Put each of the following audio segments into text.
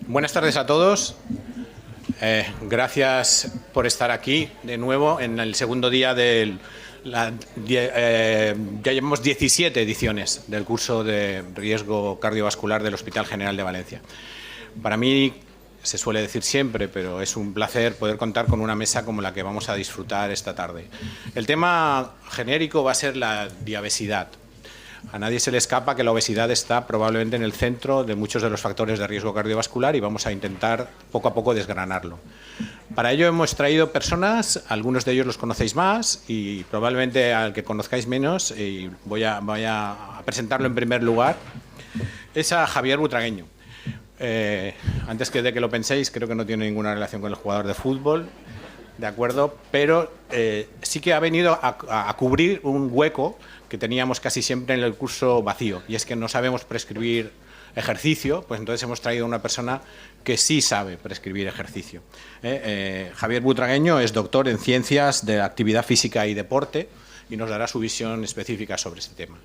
Buenas tardes a todos. Gracias por estar aquí de nuevo en el segundo día del... ya llevamos 17 ediciones del curso de riesgo cardiovascular del Hospital General de Valencia. Para mí, se suele decir siempre, pero es un placer poder contar con una mesa como la que vamos a disfrutar esta tarde. El tema genérico va a ser la diabesidad. A nadie se le escapa que la obesidad está probablemente en el centro de muchos de los factores de riesgo cardiovascular y vamos a intentar poco a poco desgranarlo. Para ello hemos traído personas, algunos de ellos los conocéis más y probablemente al que conozcáis menos, y voy a presentarlo en primer lugar, es a Javier Butragueño. Antes de que lo penséis, creo que no tiene ninguna relación con el jugador de fútbol, ¿de acuerdo? Pero sí que ha venido a cubrir un hueco que teníamos casi siempre en el curso vacío, y es que no sabemos prescribir ejercicio, pues entonces hemos traído a una persona que sí sabe prescribir ejercicio. Javier Butragueño es doctor en Ciencias de Actividad Física y Deporte y nos dará su visión específica sobre este tema.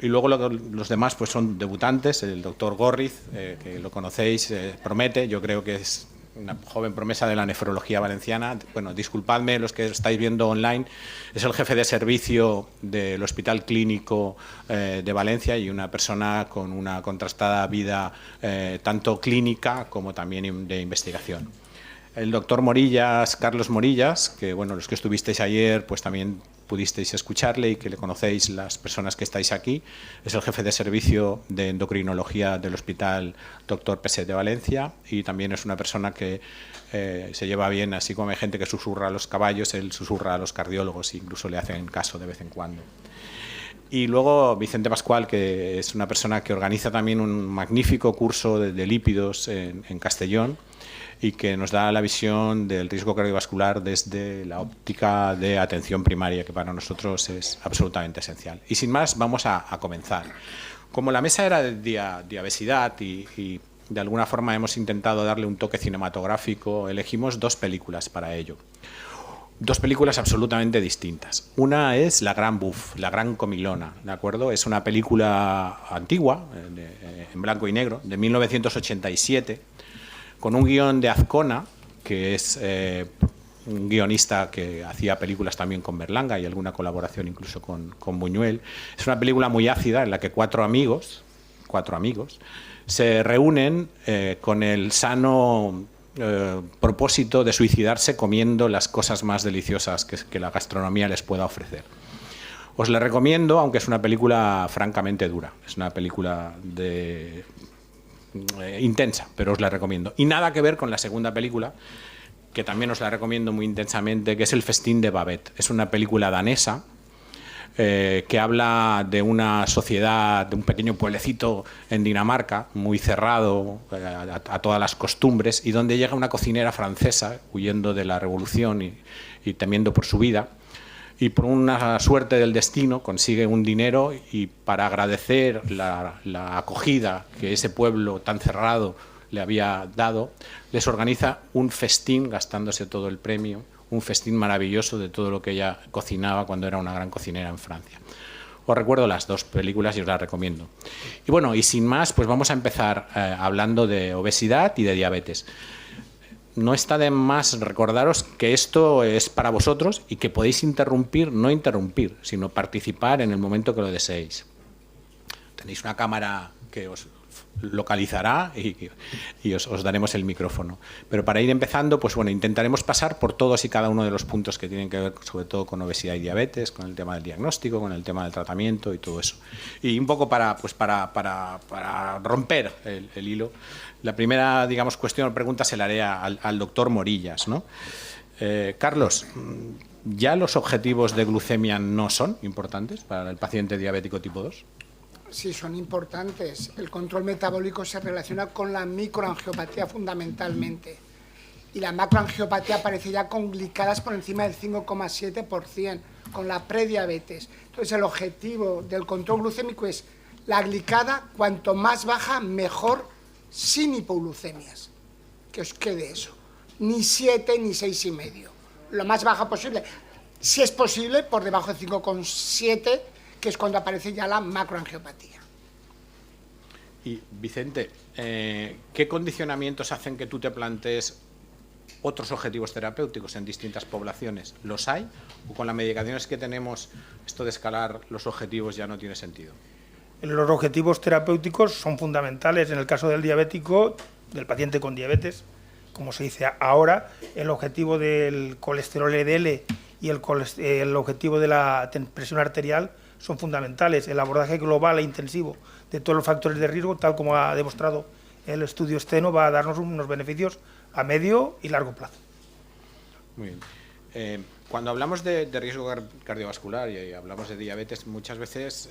Y luego los demás pues son debutantes, el doctor Gorriz, que lo conocéis, promete, yo creo que es una joven promesa de la nefrología valenciana. Bueno, disculpadme los que estáis viendo online, es el jefe de servicio del Hospital Clínico de Valencia y una persona con una contrastada vida tanto clínica como también de investigación. El doctor Morillas, Carlos Morillas, que bueno, los que estuvisteis ayer pues también pudisteis escucharle y que le conocéis las personas que estáis aquí, es el jefe de servicio de endocrinología del Hospital Dr. Peset de Valencia y también es una persona que se lleva bien, así como hay gente que susurra a los caballos, él susurra a los cardiólogos e incluso le hacen caso de vez en cuando. Y luego Vicente Pascual, que es una persona que organiza también un magnífico curso de lípidos en Castellón, y que nos da la visión del riesgo cardiovascular desde la óptica de atención primaria, que para nosotros es absolutamente esencial. Y sin más, vamos a comenzar. Como la mesa era de diabesidad y de alguna forma hemos intentado darle un toque cinematográfico, elegimos dos películas para ello. Dos películas absolutamente distintas. Una es La Gran Buff, La Gran Comilona, ¿de acuerdo? Es una película antigua, en blanco y negro, de 1987, con un guión de Azcona, que es un guionista que hacía películas también con Berlanga y alguna colaboración incluso con Buñuel. Es una película muy ácida en la que cuatro amigos se reúnen con el sano propósito de suicidarse comiendo las cosas más deliciosas que la gastronomía les pueda ofrecer. Os la recomiendo, aunque es una película francamente dura. Es una película intensa, pero os la recomiendo. Y nada que ver con la segunda película, que también os la recomiendo muy intensamente, que es El Festín de Babette. Es una película danesa que habla de una sociedad, de un pequeño pueblecito en Dinamarca, muy cerrado a todas las costumbres, y donde llega una cocinera francesa, huyendo de la revolución y temiendo por su vida, y por una suerte del destino consigue un dinero y para agradecer la acogida que ese pueblo tan cerrado le había dado, les organiza un festín gastándose todo el premio, un festín maravilloso de todo lo que ella cocinaba cuando era una gran cocinera en Francia. Os recuerdo las dos películas y os las recomiendo. Y bueno, y sin más, pues vamos a empezar hablando de obesidad y de diabetes. No está de más recordaros que esto es para vosotros y que podéis interrumpir, no interrumpir, sino participar en el momento que lo deseéis. Tenéis una cámara que os localizará y os daremos el micrófono. Pero para ir empezando, pues bueno, intentaremos pasar por todos y cada uno de los puntos que tienen que ver sobre todo con obesidad y diabetes, con el tema del diagnóstico, con el tema del tratamiento y todo eso. Y un poco para romper el hilo, la primera, digamos, cuestión o pregunta se la haré al doctor Morillas, ¿no? Carlos, ¿ya los objetivos de glucemia no son importantes para el paciente diabético tipo 2? Sí, son importantes. El control metabólico se relaciona con la microangiopatía fundamentalmente. Y la macroangiopatía aparece ya con glicadas por encima del 5,7%, con la prediabetes. Entonces, el objetivo del control glucémico es la glicada, cuanto más baja, mejor, sin hipoglucemias. Que os quede eso. Ni 7 ni 6,5. Lo más baja posible. Si es posible, por debajo de 5,7, que es cuando aparece ya la macroangiopatía. Y Vicente, ¿qué condicionamientos hacen que tú te plantees otros objetivos terapéuticos en distintas poblaciones? ¿Los hay? ¿O con las medicaciones que tenemos esto de escalar los objetivos ya no tiene sentido? Los objetivos terapéuticos son fundamentales en el caso del diabético, del paciente con diabetes. Como se dice ahora, el objetivo del colesterol LDL y el objetivo de la presión arterial son fundamentales. El abordaje global e intensivo de todos los factores de riesgo, tal como ha demostrado el estudio Steno, va a darnos unos beneficios a medio y largo plazo. Muy bien. Cuando hablamos de riesgo cardiovascular y hablamos de diabetes, muchas veces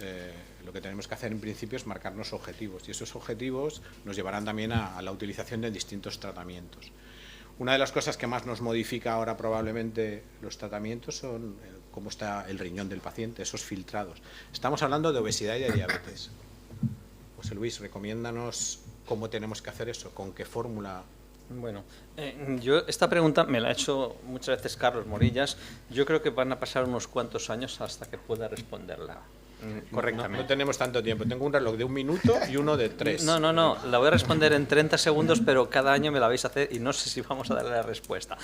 lo que tenemos que hacer en principio es marcarnos objetivos, y esos objetivos nos llevarán también a la utilización de distintos tratamientos. Una de las cosas que más nos modifica ahora probablemente los tratamientos son cómo está el riñón del paciente, esos filtrados. Estamos hablando de obesidad y de diabetes. José Luis, recomiéndanos cómo tenemos que hacer eso, con qué fórmula. Bueno, yo esta pregunta me la ha hecho muchas veces Carlos Morillas. Yo creo que van a pasar unos cuantos años hasta que pueda responderla correctamente. No tenemos tanto tiempo. Tengo un reloj de 1 minuto y uno de 3. No, la voy a responder en 30 segundos, pero cada año me la vais a hacer y no sé si vamos a darle la respuesta.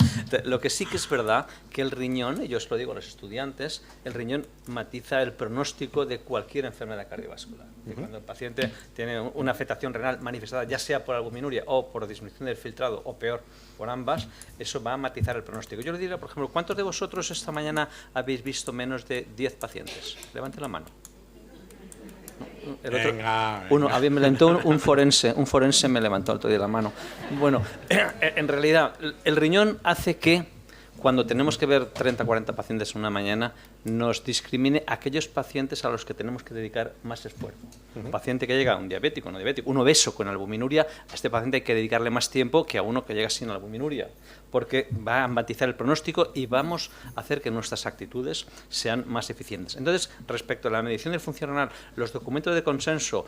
Lo que sí que es verdad que el riñón, y yo os lo digo a los estudiantes, el riñón matiza el pronóstico de cualquier enfermedad cardiovascular. Cuando el paciente tiene una afectación renal manifestada, ya sea por albuminuria o por disminución del filtrado, o peor, por ambas, eso va a matizar el pronóstico. Yo le diría, por ejemplo, ¿cuántos de vosotros esta mañana habéis visto menos de 10 pacientes? Levante la mano. El otro, venga. Uno, me levantó un forense me levantó el otro día la mano. Bueno, en realidad, el riñón hace que cuando tenemos que ver 30 o 40 pacientes en una mañana, nos discrimine aquellos pacientes a los que tenemos que dedicar más esfuerzo. Un paciente que llega, un diabético, no diabético, un obeso con albuminuria, a este paciente hay que dedicarle más tiempo que a uno que llega sin albuminuria, porque va a matizar el pronóstico y vamos a hacer que nuestras actitudes sean más eficientes. Entonces, respecto a la medición de función renal, los documentos de consenso,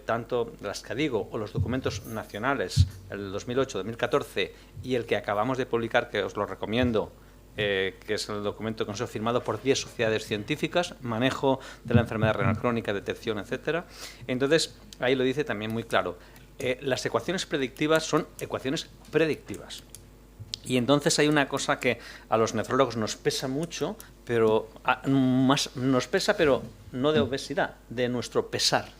tanto las que digo o los documentos nacionales, el 2008, 2014 y el que acabamos de publicar, que os lo recomiendo, que es el documento de consenso firmado por 10 sociedades científicas, manejo de la enfermedad renal crónica, detección, etcétera. Entonces, ahí lo dice también muy claro. Las ecuaciones predictivas son ecuaciones predictivas. Y entonces hay una cosa que a los nefrólogos nos pesa mucho, pero nos pesa, pero no de obesidad, de nuestro pesar.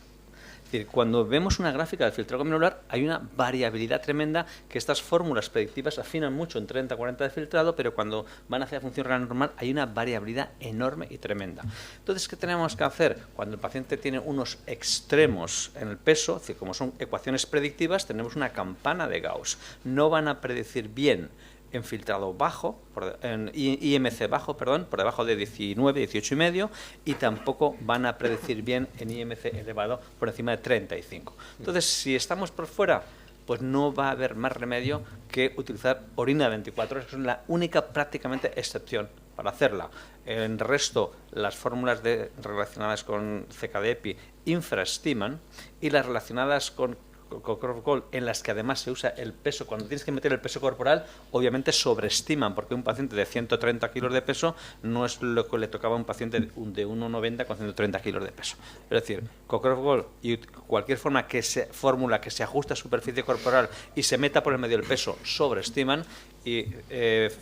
Es decir, cuando vemos una gráfica del filtrado glomerular hay una variabilidad tremenda que estas fórmulas predictivas afinan mucho en 30-40 de filtrado, pero cuando van hacia la función renal normal hay una variabilidad enorme y tremenda. Entonces, ¿qué tenemos que hacer? Cuando el paciente tiene unos extremos en el peso, es decir, como son ecuaciones predictivas, tenemos una campana de Gauss. No van a predecir bien en filtrado bajo, en IMC bajo, perdón, por debajo de 19, 18,5, y tampoco van a predecir bien en IMC elevado por encima de 35. Entonces, si estamos por fuera, pues no va a haber más remedio que utilizar orina de 24 horas, que es la única prácticamente excepción para hacerla. En el resto, las fórmulas relacionadas con CKD-EPI infraestiman, y las relacionadas con Cockcroft-Gault, en las que además se usa el peso, cuando tienes que meter el peso corporal, obviamente sobreestiman, porque un paciente de 130 kilos de peso no es lo que le tocaba a un paciente de 1,90 con 130 kilos de peso. Es decir, Cockcroft-Gault y cualquier fórmula que se ajuste a superficie corporal y se meta por el medio del peso sobreestiman, y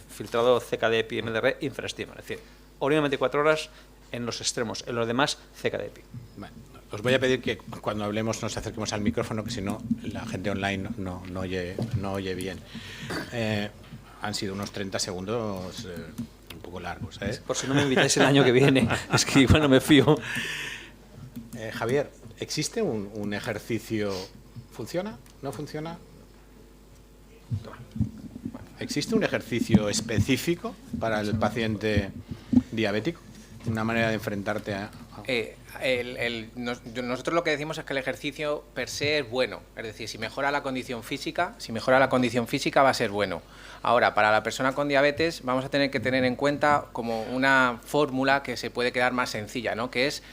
filtrado CKD-EPI MDR infraestiman. Es decir, orina 24 horas en los extremos, en los demás CKD-EPI. Bueno, os voy a pedir que cuando hablemos nos acerquemos al micrófono, que si no la gente online no oye bien. Han sido unos 30 segundos un poco largos. Por si no me invitáis el año que viene, es que igual no me fío. Javier, ¿existe un ejercicio? ¿Funciona? ¿No funciona? ¿Existe un ejercicio específico para el paciente diabético? ¿Una manera de enfrentarte a...? Nosotros lo que decimos es que el ejercicio per se es bueno, es decir, si mejora la condición física va a ser bueno. Ahora, para la persona con diabetes vamos a tener que tener en cuenta como una fórmula que se puede quedar más sencilla, ¿no? Que es,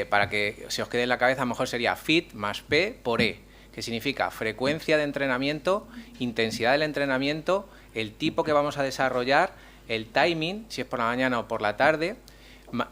para que se os quede en la cabeza, a lo mejor sería FIT más P por E, que significa frecuencia de entrenamiento, intensidad del entrenamiento, el tipo que vamos a desarrollar, el timing, si es por la mañana o por la tarde,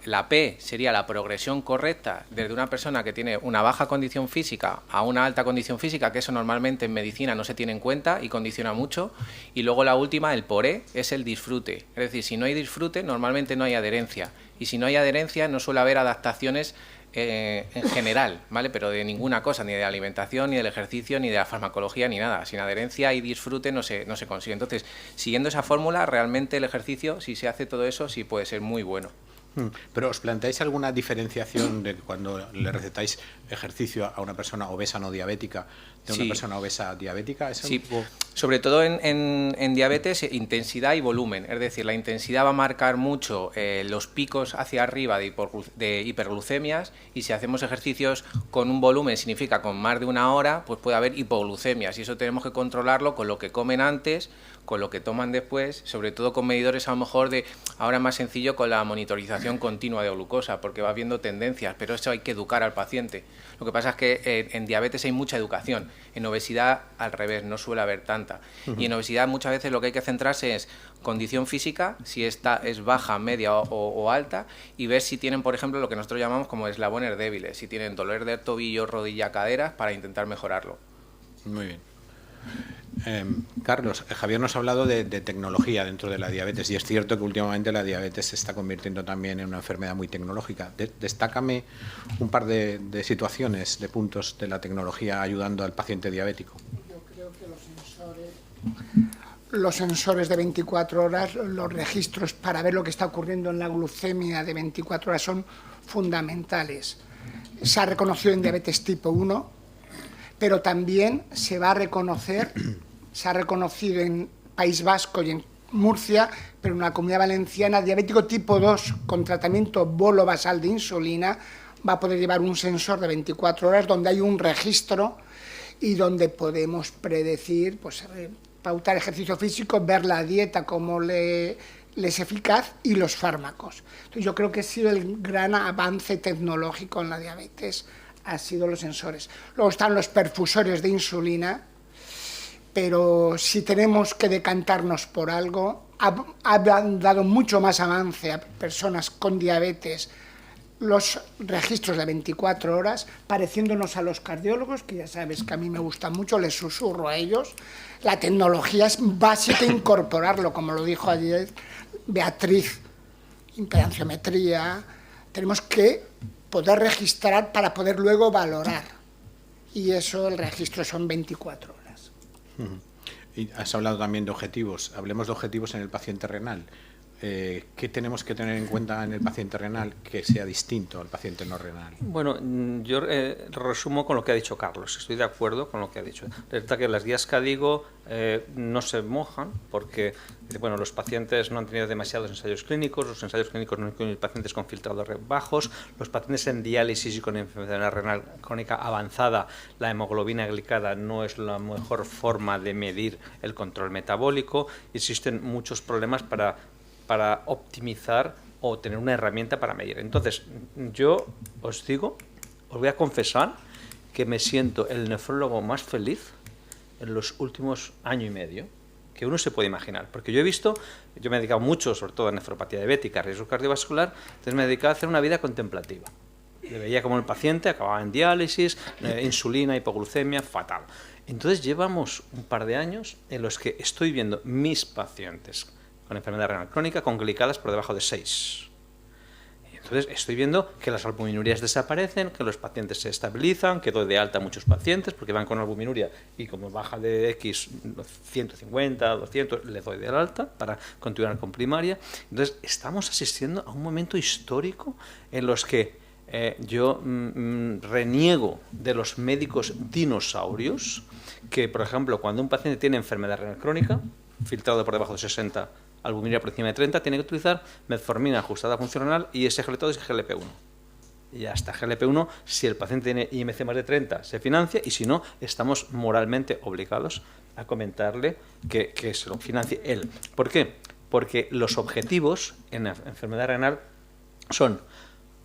La P sería la progresión correcta desde una persona que tiene una baja condición física a una alta condición física, que eso normalmente en medicina no se tiene en cuenta y condiciona mucho. Y luego la última, el por E, es el disfrute. Es decir, si no hay disfrute, normalmente no hay adherencia. Y si no hay adherencia, no suele haber adaptaciones en general, ¿vale? Pero de ninguna cosa, ni de la alimentación, ni del ejercicio, ni de la farmacología, ni nada. Sin adherencia y disfrute no se consigue. Entonces, siguiendo esa fórmula, realmente el ejercicio, si se hace todo eso, sí puede ser muy bueno. ¿Pero os planteáis alguna diferenciación de cuando le recetáis ejercicio a una persona obesa no diabética de una persona obesa diabética? Sí, sobre todo en diabetes, intensidad y volumen. Es decir, la intensidad va a marcar mucho los picos hacia arriba de hiperglucemias, y si hacemos ejercicios con un volumen, significa con más de una hora, pues puede haber hipoglucemias, y eso tenemos que controlarlo con lo que comen antes, con lo que toman después, sobre todo con medidores a lo mejor ahora es más sencillo con la monitorización continua de glucosa, porque va viendo tendencias, pero eso hay que educar al paciente. Lo que pasa es que en diabetes hay mucha educación, en obesidad al revés, no suele haber tanta. Y en obesidad muchas veces lo que hay que centrarse es condición física, si esta es baja, media o alta, y ver si tienen, por ejemplo, lo que nosotros llamamos como eslabones débiles, si tienen dolor de tobillo, rodilla, caderas, para intentar mejorarlo. Muy bien. Carlos, Javier nos ha hablado de tecnología dentro de la diabetes, y es cierto que últimamente la diabetes se está convirtiendo también en una enfermedad muy tecnológica. Destácame un par de situaciones, de puntos de la tecnología ayudando al paciente diabético. Yo creo que los sensores de 24 horas, los registros para ver lo que está ocurriendo en la glucemia de 24 horas son fundamentales. Se ha reconocido en diabetes tipo 1, pero también se va a reconocer, se ha reconocido en País Vasco y en Murcia, pero en la Comunidad Valenciana, diabético tipo 2 con tratamiento bolo basal de insulina va a poder llevar un sensor de 24 horas donde hay un registro y donde podemos predecir, pues pautar ejercicio físico, ver la dieta como le es eficaz y los fármacos. Entonces yo creo que ha sido el gran avance tecnológico en la diabetes, ha sido los sensores. Luego están los perfusores de insulina, pero si tenemos que decantarnos por algo, ha dado mucho más avance a personas con diabetes los registros de 24 horas, pareciéndonos a los cardiólogos, que ya sabes que a mí me gusta mucho, les susurro a ellos. La tecnología es básica incorporarlo, como lo dijo ayer Beatriz, impedanciometría, tenemos que poder registrar para poder luego valorar. Y eso, el registro son 24 horas. Y has hablado también de objetivos. Hablemos de objetivos en el paciente renal. ¿Qué tenemos que tener en cuenta en el paciente renal que sea distinto al paciente no renal? Bueno, yo resumo con lo que ha dicho Carlos. Estoy de acuerdo con lo que ha dicho. Resulta que las guías CADIGO no se mojan porque bueno, los pacientes no han tenido demasiados ensayos clínicos, los ensayos clínicos no incluyen pacientes con filtradores bajos, los pacientes en diálisis y con enfermedad renal crónica avanzada, la hemoglobina glicada no es la mejor forma de medir el control metabólico. Existen muchos problemas para optimizar o tener una herramienta para medir. Entonces, yo os voy a confesar que me siento el nefrólogo más feliz en los últimos año y medio que uno se puede imaginar. Porque yo me he dedicado mucho, sobre todo a nefropatía diabética, riesgo cardiovascular, entonces me he dedicado a hacer una vida contemplativa. Le veía como el paciente acababa en diálisis, insulina, hipoglucemia, fatal. Entonces llevamos un par de años en los que estoy viendo mis pacientes con enfermedad renal crónica con glicadas por debajo de 6. Y entonces estoy viendo que las albuminurias desaparecen, que los pacientes se estabilizan, que doy de alta a muchos pacientes porque van con albuminuria y como baja de X 150, 200, le doy de alta para continuar con primaria. Entonces estamos asistiendo a un momento histórico en los que yo reniego de los médicos dinosaurios que, por ejemplo, cuando un paciente tiene enfermedad renal crónica, filtrado por debajo de 60, albuminuria por encima de 30, tiene que utilizar metformina ajustada funcional y SGLT2 y GLP-1. Y hasta GLP-1, si el paciente tiene IMC más de 30, se financia, y si no, estamos moralmente obligados a comentarle que se lo financie él. ¿Por qué? Porque los objetivos en la enfermedad renal son,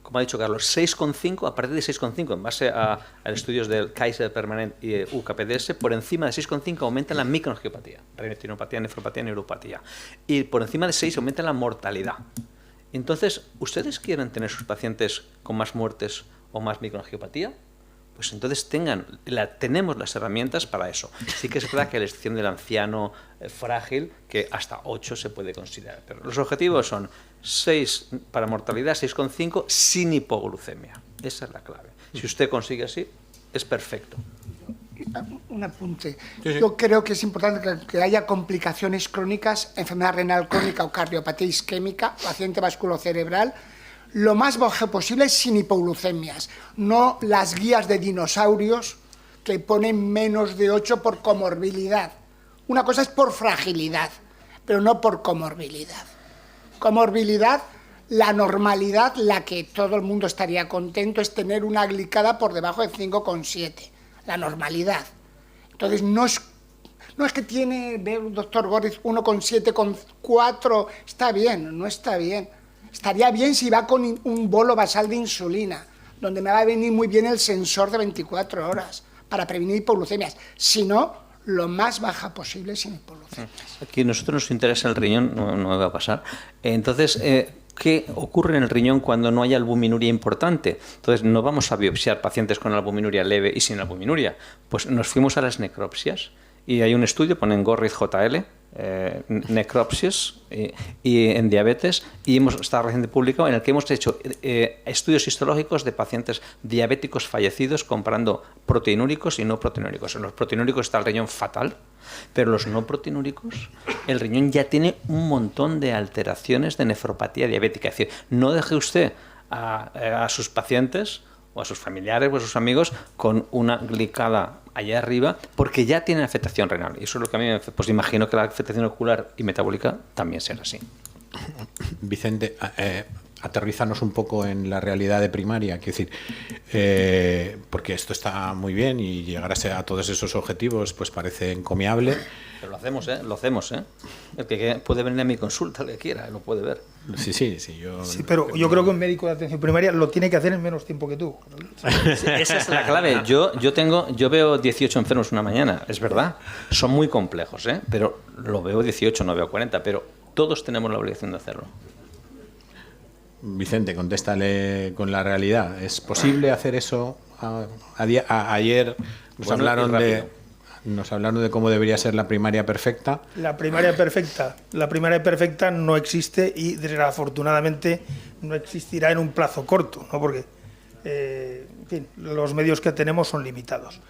como ha dicho Carlos, 6,5, a partir de 6,5, en base a estudios del Kaiser Permanent y UKPDS, por encima de 6,5 aumenta la microangiopatía, retinopatía, nefropatía, neuropatía. Y por encima de 6 aumenta la mortalidad. Entonces, ¿ustedes quieren tener sus pacientes con más muertes o más microangiopatía? Pues entonces tenemos las herramientas para eso. Sí que es verdad que la excepción del anciano frágil, que hasta 8 se puede considerar. Pero los objetivos son 6 para mortalidad, 6,5 sin hipoglucemia. Esa es la clave. Si usted consigue así, es perfecto. Un apunte. Sí, sí. Yo creo que es importante que haya complicaciones crónicas, enfermedad renal crónica o cardiopatía isquémica, paciente vasculocerebral, lo más bajo posible sin hipoglucemias, no las guías de dinosaurios que ponen menos de 8 por comorbilidad. Una cosa es por fragilidad, pero no por comorbilidad. Comorbilidad, la normalidad, la que todo el mundo estaría contento, es tener una glicada por debajo de 5,7, la normalidad. Entonces, no es que tiene, ve el doctor Gorriz, 1,7, con 4, está bien, no está bien. Estaría bien si va con un bolo basal de insulina, donde me va a venir muy bien el sensor de 24 horas para prevenir hipoglucemias. Si no, lo más baja posible sin hipoglucemias. Aquí a nosotros nos interesa el riñón, no me va a pasar. Entonces, ¿qué ocurre en el riñón cuando no hay albuminuria importante? Entonces, no vamos a biopsiar pacientes con albuminuria leve y sin albuminuria. Pues nos fuimos a las necropsias y hay un estudio, ponen Gorriz JL, necropsias y en diabetes, y está recién publicado, en el que hemos hecho estudios histológicos de pacientes diabéticos fallecidos comparando proteinúricos y no proteinúricos. En los proteinúricos está el riñón fatal, pero los no proteinúricos, el riñón ya tiene un montón de alteraciones de nefropatía diabética. Es decir, no deje usted a sus pacientes o a sus familiares o a sus amigos con una glicada allá arriba, porque ya tienen afectación renal. Y eso es lo que a mí pues imagino que la afectación ocular y metabólica también será así. Vicente, aterrízanos un poco en la realidad de primaria, quiero decir, porque esto está muy bien y llegar a todos esos objetivos pues parece encomiable. Pero lo hacemos, ¿eh? El que puede venir a mi consulta, el que quiera, lo puede ver. Sí, Sí, pero yo creo que un médico de atención primaria lo tiene que hacer en menos tiempo que tú. Sí, esa es la clave. Yo veo 18 enfermos una mañana, es verdad. Son muy complejos, ¿eh? Pero lo veo 18, no veo 40, pero todos tenemos la obligación de hacerlo. Vicente, contéstale con la realidad. ¿Es posible hacer eso? Ayer nos hablaron de cómo debería ser la primaria perfecta. La primaria perfecta no existe y desafortunadamente no existirá en un plazo corto, ¿no? Porque en fin, los medios que tenemos son limitados.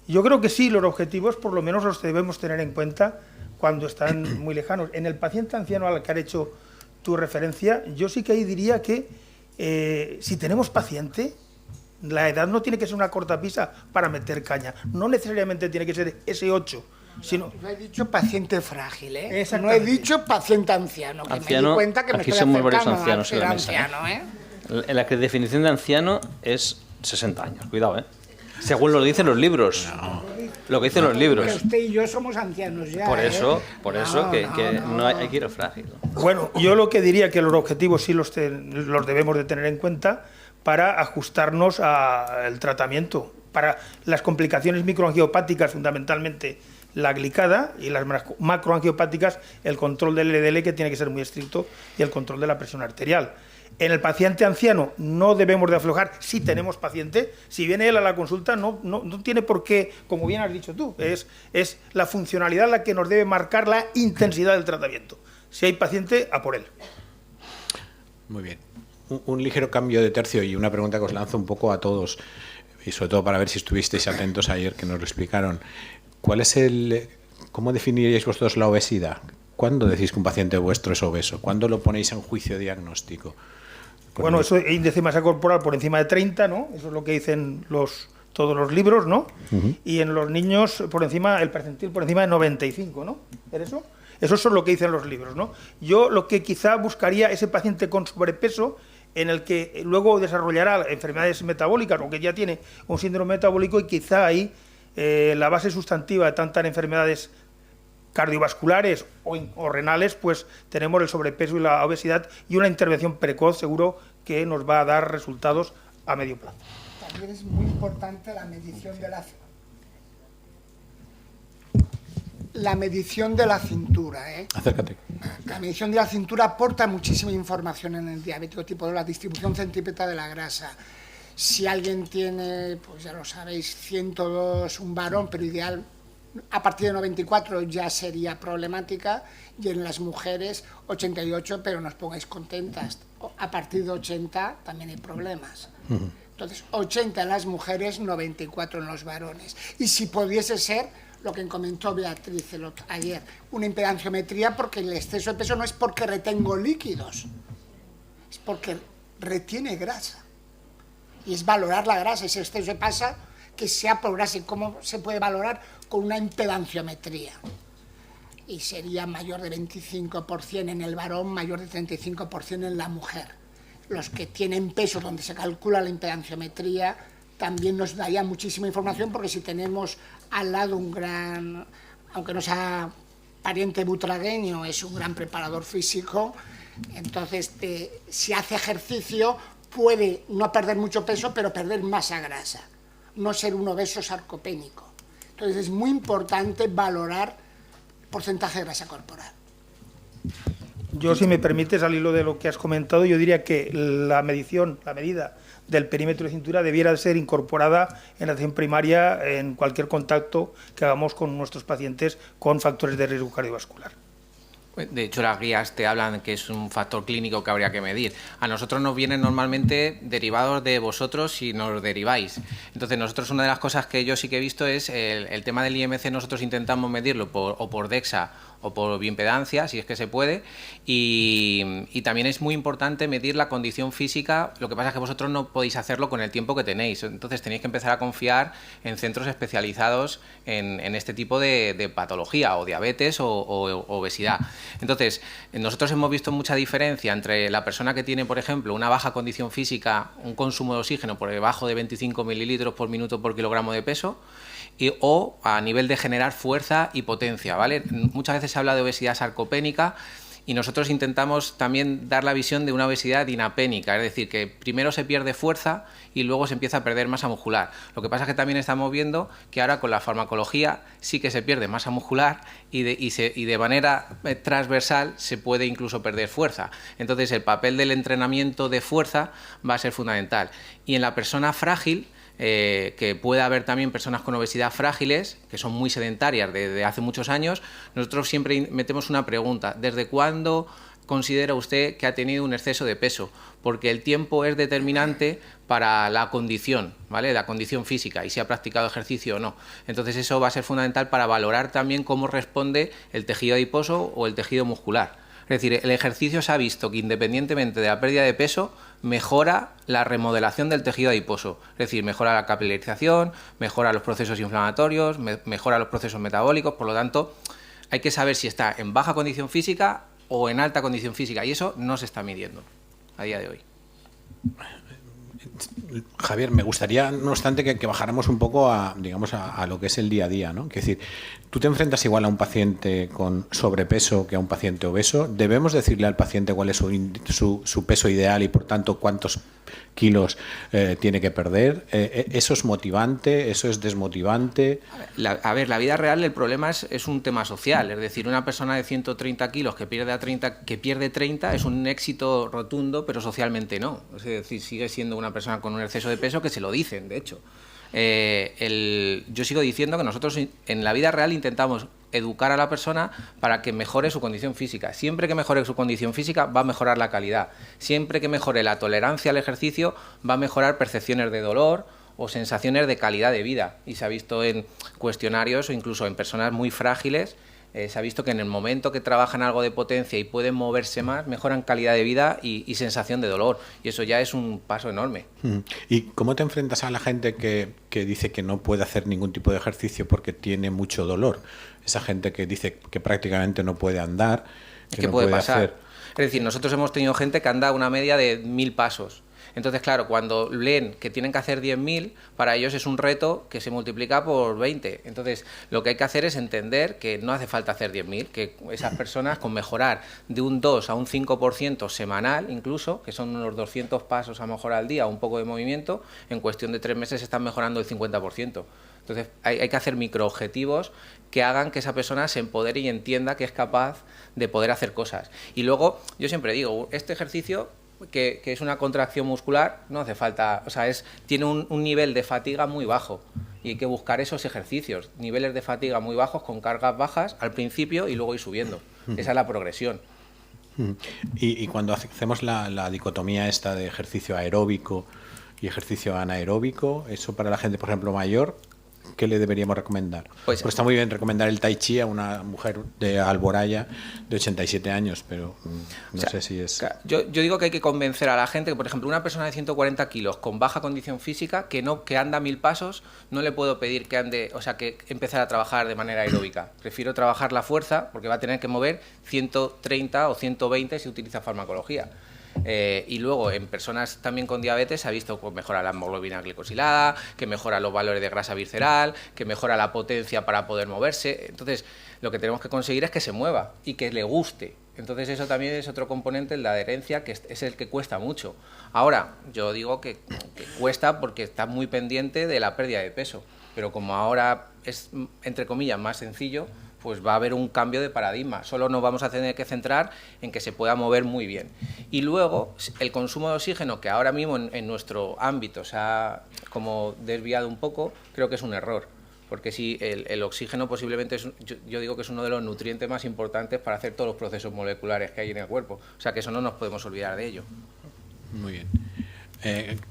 Yo creo que sí, los objetivos por lo menos los debemos tener en cuenta cuando están muy lejanos. En el paciente anciano al que has hecho tu referencia, yo sí que ahí diría que si tenemos paciente, la edad no tiene que ser una cortapisa para meter caña. No necesariamente tiene que ser ese 8, sino... No he dicho paciente frágil, ¿eh? No he dicho paciente anciano, que me di cuenta que me aquí estoy somos varios acercando ancianos a ser en la mesa, anciano, ¿eh? La definición de anciano es 60 años, cuidado, ¿eh? Según lo dicen los libros. Lo que dicen los libros. Pero usted y yo somos ancianos ya. Por eso, No. hay que ir frágil. Bueno, yo lo que diría que los objetivos sí los debemos de tener en cuenta para ajustarnos al tratamiento. Para las complicaciones microangiopáticas, fundamentalmente la glicada, y las macroangiopáticas, el control del LDL, que tiene que ser muy estricto, y el control de la presión arterial. En el paciente anciano no debemos de aflojar si tenemos paciente. Si viene él a la consulta, no tiene por qué, como bien has dicho tú, es la funcionalidad la que nos debe marcar la intensidad del tratamiento. Si hay paciente, a por él. Muy bien. Un ligero cambio de tercio y una pregunta que os lanzo un poco a todos, y sobre todo para ver si estuvisteis atentos ayer que nos lo explicaron. ¿Cómo definiríais vosotros la obesidad? ¿Cuándo decís que un paciente vuestro es obeso? ¿Cuándo lo ponéis en juicio diagnóstico? Bueno, eso es índice de masa corporal por encima de 30, ¿no? Eso es lo que dicen todos los libros, ¿no? Uh-huh. Y en los niños el percentil por encima de 95, ¿no? ¿Es eso? Eso es lo que dicen los libros, ¿no? Yo lo que quizá buscaría ese paciente con sobrepeso en el que luego desarrollará enfermedades metabólicas o que ya tiene un síndrome metabólico, y quizá ahí la base sustantiva de tantas enfermedades cardiovasculares o renales, pues tenemos el sobrepeso y la obesidad, y una intervención precoz seguro que nos va a dar resultados a medio plazo. También es muy importante la medición del la medición de la cintura. Acércate. La medición de la cintura aporta muchísima información en el diabético tipo 2, la distribución centrípeta de la grasa. Si alguien tiene, pues ya lo sabéis, 102, un varón, pero ideal, a partir de 94 ya sería problemática, y en las mujeres 88, pero no os pongáis contentas, a partir de 80 también hay problemas. Entonces, 80 en las mujeres, 94 en los varones. Y si pudiese ser, lo que comentó Beatriz ayer, una impedanciometría, porque el exceso de peso no es porque retengo líquidos, es porque retiene grasa. Y es valorar la grasa, ese exceso de pasa que sea por grasa. ¿Y cómo se puede valorar? Con una impedanciometría. Y sería mayor de 25% en el varón, mayor de 35% en la mujer. Los que tienen peso donde se calcula la impedanciometría también nos daría muchísima información, porque si tenemos al lado un gran, aunque no sea pariente butragueño, es un gran preparador físico, entonces si hace ejercicio puede no perder mucho peso, pero perder masa grasa, no ser un obeso sarcopénico. Entonces es muy importante valorar porcentaje de grasa corporal. Yo, si me permites, al hilo de lo que has comentado, yo diría que la medida del perímetro de cintura debiera ser incorporada en la atención primaria en cualquier contacto que hagamos con nuestros pacientes con factores de riesgo cardiovascular. De hecho, las guías te hablan que es un factor clínico que habría que medir. A nosotros nos vienen normalmente derivados de vosotros si nos deriváis. Entonces, nosotros una de las cosas que yo sí que he visto es el tema del IMC. Nosotros intentamos medirlo por DEXA o por bioimpedancia, si es que se puede, y también es muy importante medir la condición física. Lo que pasa es que vosotros no podéis hacerlo con el tiempo que tenéis, entonces tenéis que empezar a confiar en centros especializados en este tipo de patología, o diabetes o obesidad. Entonces, nosotros hemos visto mucha diferencia entre la persona que tiene, por ejemplo, una baja condición física, un consumo de oxígeno por debajo de 25 mililitros por minuto por kilogramo de peso, o a nivel de generar fuerza y potencia, ¿vale? Muchas veces se habla de obesidad sarcopénica y nosotros intentamos también dar la visión de una obesidad dinapénica, es decir, que primero se pierde fuerza y luego se empieza a perder masa muscular. Lo que pasa es que también estamos viendo que ahora con la farmacología sí que se pierde masa muscular y de manera transversal se puede incluso perder fuerza. Entonces, el papel del entrenamiento de fuerza va a ser fundamental. Y en la persona frágil, que puede haber también personas con obesidad frágiles, que son muy sedentarias desde hace muchos años, nosotros siempre metemos una pregunta: ¿desde cuándo considera usted que ha tenido un exceso de peso? Porque el tiempo es determinante para la condición, ¿vale? La condición física, y si ha practicado ejercicio o no. Entonces eso va a ser fundamental para valorar también cómo responde el tejido adiposo o el tejido muscular. Es decir, el ejercicio se ha visto que, independientemente de la pérdida de peso, mejora la remodelación del tejido adiposo. Es decir, mejora la capilarización, mejora los procesos inflamatorios, mejora los procesos metabólicos. Por lo tanto, hay que saber si está en baja condición física o en alta condición física, y eso no se está midiendo a día de hoy. Javier, me gustaría, no obstante, que bajáramos un poco a lo que es el día a día, ¿no? Es decir, tú te enfrentas igual a un paciente con sobrepeso que a un paciente obeso. ¿Debemos decirle al paciente cuál es su peso ideal y, por tanto, cuántos kilos tiene que perder? ¿Eso es motivante? ¿Eso es desmotivante? A ver, la vida real, el problema es un tema social. Es decir, una persona de 130 kilos que pierde 30 es un éxito rotundo, pero socialmente no. Es decir, sigue siendo una persona con un exceso de peso, que se lo dicen, de hecho. Yo sigo diciendo que nosotros en la vida real intentamos educar a la persona para que mejore su condición física. Siempre que mejore su condición física va a mejorar la calidad. Siempre que mejore la tolerancia al ejercicio va a mejorar percepciones de dolor o sensaciones de calidad de vida. Y se ha visto en cuestionarios o incluso en personas muy frágiles, se ha visto que en el momento que trabajan algo de potencia y pueden moverse más, mejoran calidad de vida y sensación de dolor. Y eso ya es un paso enorme. ¿Y cómo te enfrentas a la gente que dice que no puede hacer ningún tipo de ejercicio porque tiene mucho dolor? Esa gente que dice que prácticamente no puede andar, que no puede puede pasar. hacer... Es decir, nosotros hemos tenido gente que anda una media de 1000 pasos. Entonces, claro, cuando leen que tienen que hacer 10.000, para ellos es un reto que se multiplica por 20. Entonces, lo que hay que hacer es entender que no hace falta hacer 10.000, que esas personas con mejorar de un 2 a un 5% semanal incluso, que son unos 200 pasos a lo mejor al día, un poco de movimiento, en cuestión de 3 meses están mejorando el 50%. Entonces, hay que hacer microobjetivos que hagan que esa persona se empodere y entienda que es capaz de poder hacer cosas. Y luego, yo siempre digo, este ejercicio, que es una contracción muscular, no hace falta, o sea, tiene un nivel de fatiga muy bajo y hay que buscar esos ejercicios, niveles de fatiga muy bajos con cargas bajas al principio y luego ir subiendo. Esa es la progresión. Y cuando hacemos la dicotomía esta de ejercicio aeróbico y ejercicio anaeróbico, eso para la gente, por ejemplo, mayor, ¿qué le deberíamos recomendar? Pues está muy bien recomendar el tai chi a una mujer de Alboraya de 87 años, pero no sé si es... Yo digo que hay que convencer a la gente que, por ejemplo, una persona de 140 kilos con baja condición física, que anda 1000 pasos, no le puedo pedir que ande, o sea, que empezar a trabajar de manera aeróbica. Prefiero trabajar la fuerza porque va a tener que mover 130 o 120 si utiliza farmacología. Y luego en personas también con diabetes se ha visto que mejora la hemoglobina glicosilada, que mejora los valores de grasa visceral, que mejora la potencia para poder moverse. Entonces, lo que tenemos que conseguir es que se mueva y que le guste. Entonces, eso también es otro componente, la adherencia, que es el que cuesta mucho. Ahora, yo digo que cuesta porque está muy pendiente de la pérdida de peso, pero como ahora es, entre comillas, más sencillo, pues va a haber un cambio de paradigma. Solo nos vamos a tener que centrar en que se pueda mover muy bien. Y luego, el consumo de oxígeno, que ahora mismo en nuestro ámbito se ha como desviado un poco, creo que es un error. Porque si el oxígeno posiblemente yo digo que es uno de los nutrientes más importantes para hacer todos los procesos moleculares que hay en el cuerpo. O sea que eso no nos podemos olvidar de ello. Muy bien.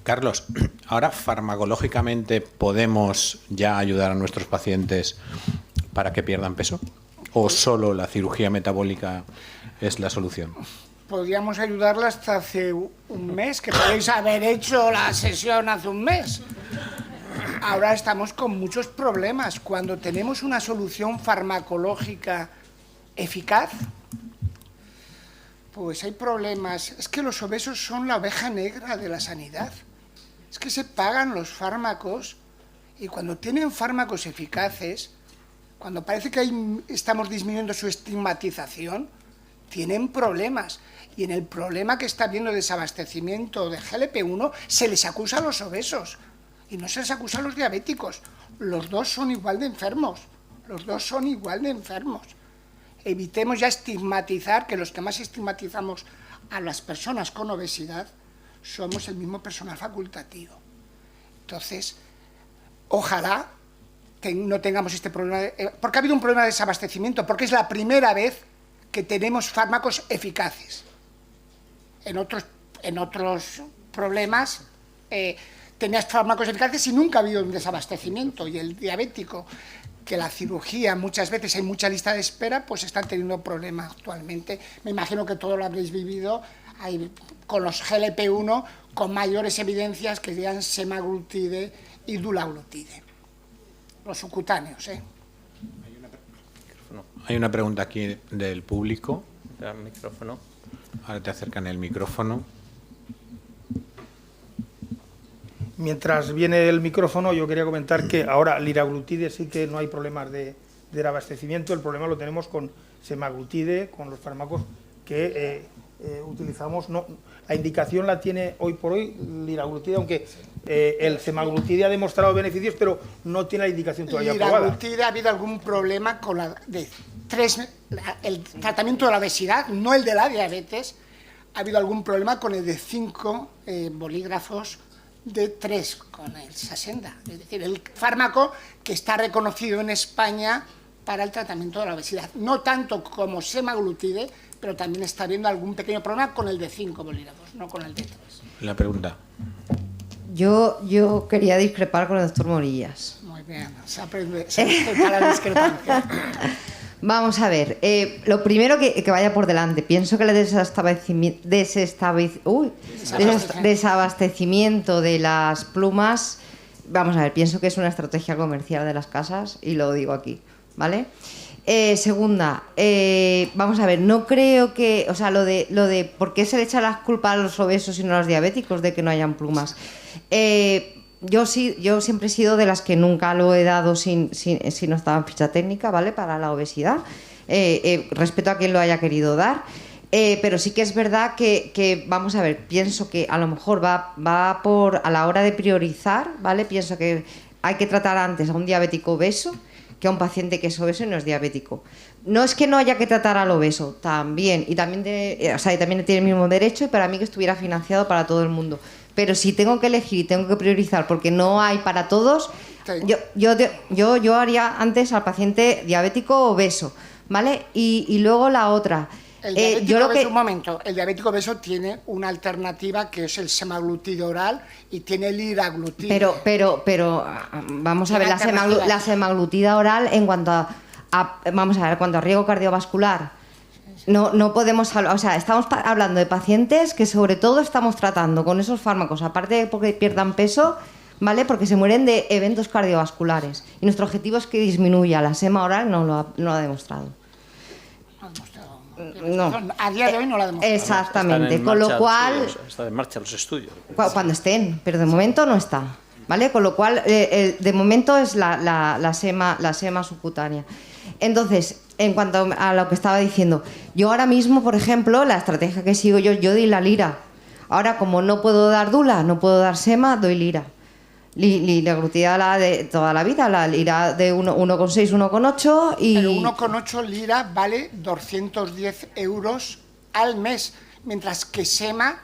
Carlos, ahora farmacológicamente podemos ya ayudar a nuestros pacientes para que pierdan peso, ¿o solo la cirugía metabólica es la solución? Podríamos ayudarla hasta hace un mes, que podéis haber hecho la sesión hace un mes. Ahora estamos con muchos problemas. Cuando tenemos una solución farmacológica eficaz, pues hay problemas. Es que los obesos son la oveja negra de la sanidad. Es que se pagan los fármacos y cuando tienen fármacos eficaces, cuando parece que estamos disminuyendo su estigmatización, tienen problemas. Y en el problema que está habiendo de desabastecimiento de GLP-1 se les acusa a los obesos y no se les acusa a los diabéticos. Los dos son igual de enfermos. Los dos son igual de enfermos. Evitemos ya estigmatizar, que los que más estigmatizamos a las personas con obesidad somos el mismo personal facultativo. Entonces, ojalá que no tengamos este problema, porque ha habido un problema de desabastecimiento, porque es la primera vez que tenemos fármacos eficaces. En otros problemas tenías fármacos eficaces y nunca ha habido un desabastecimiento, y el diabético, que la cirugía muchas veces hay mucha lista de espera, pues están teniendo problemas actualmente. Me imagino que todo lo habréis vivido con los GLP-1, con mayores evidencias que serían semaglutide y dulaglutide. Los subcutáneos, Hay una pregunta aquí del público. El micrófono. Ahora te acercan el micrófono. Mientras viene el micrófono, yo quería comentar que ahora liraglutide sí que no hay problemas de abastecimiento. El problema lo tenemos con semaglutide, con los fármacos que utilizamos. No, la indicación la tiene hoy por hoy liraglutide, aunque el semaglutide ha demostrado beneficios, pero no tiene la indicación todavía aprobada. Liraglutide, ha habido algún problema con el tratamiento de la obesidad, no el de la diabetes. Ha habido algún problema con el de 5 bolígrafos de 3 con el Saxenda, es decir, el fármaco que está reconocido en España para el tratamiento de la obesidad. No tanto como semaglutide, pero también está habiendo algún pequeño problema con el de 5 bolígrafos, no con el de 3. La pregunta. Yo quería discrepar con el doctor Morillas. Muy bien, se respeta la discrepancia. Vamos a ver, lo primero que vaya por delante, pienso que el desabastecimiento de las plumas, vamos a ver, pienso que es una estrategia comercial de las casas y lo digo aquí, ¿vale? Segunda, vamos a ver, no creo que, o sea, lo de por qué se le echa la culpa a los obesos y no a los diabéticos de que no hayan plumas. Yo siempre he sido de las que nunca lo he dado si no estaba en ficha técnica, ¿vale? Para la obesidad. Respeto a quien lo haya querido dar. Pero sí que es verdad que, vamos a ver, pienso que a lo mejor va por, a la hora de priorizar, ¿vale? Pienso que hay que tratar antes a un diabético obeso que a un paciente que es obeso y no es diabético. No es que no haya que tratar al obeso, también, y también tiene el mismo derecho, y para mí que estuviera financiado para todo el mundo. Pero si tengo que elegir y tengo que priorizar porque no hay para todos, yo haría antes al paciente diabético obeso, ¿vale? Y luego la otra. El diabético obeso, un momento, el diabético obeso tiene una alternativa que es el semaglutide oral y tiene el liraglutide. Pero vamos a ver, la semaglutida oral en cuanto vamos a ver, cuanto a riesgo cardiovascular, no podemos hablar, o sea, estamos hablando de pacientes que sobre todo estamos tratando con esos fármacos, aparte de porque pierdan peso, ¿vale? Porque se mueren de eventos cardiovasculares. Y nuestro objetivo es que disminuya. La sema oral no lo ha demostrado. No. A día de hoy no la demostrado. Exactamente, con lo cual... Están en marcha los estudios. Cuando estén, pero de momento no está, ¿vale? Con lo cual, de momento es la sema subcutánea. Entonces, en cuanto a lo que estaba diciendo, yo ahora mismo, por ejemplo, la estrategia que sigo yo doy la lira. Ahora, como no puedo dar dula, no puedo dar sema, doy lira. Liraglutida la de toda la vida, la lira de 1,6, 1,8 y... Pero 1,8 lira vale 210 euros al mes, mientras que sema,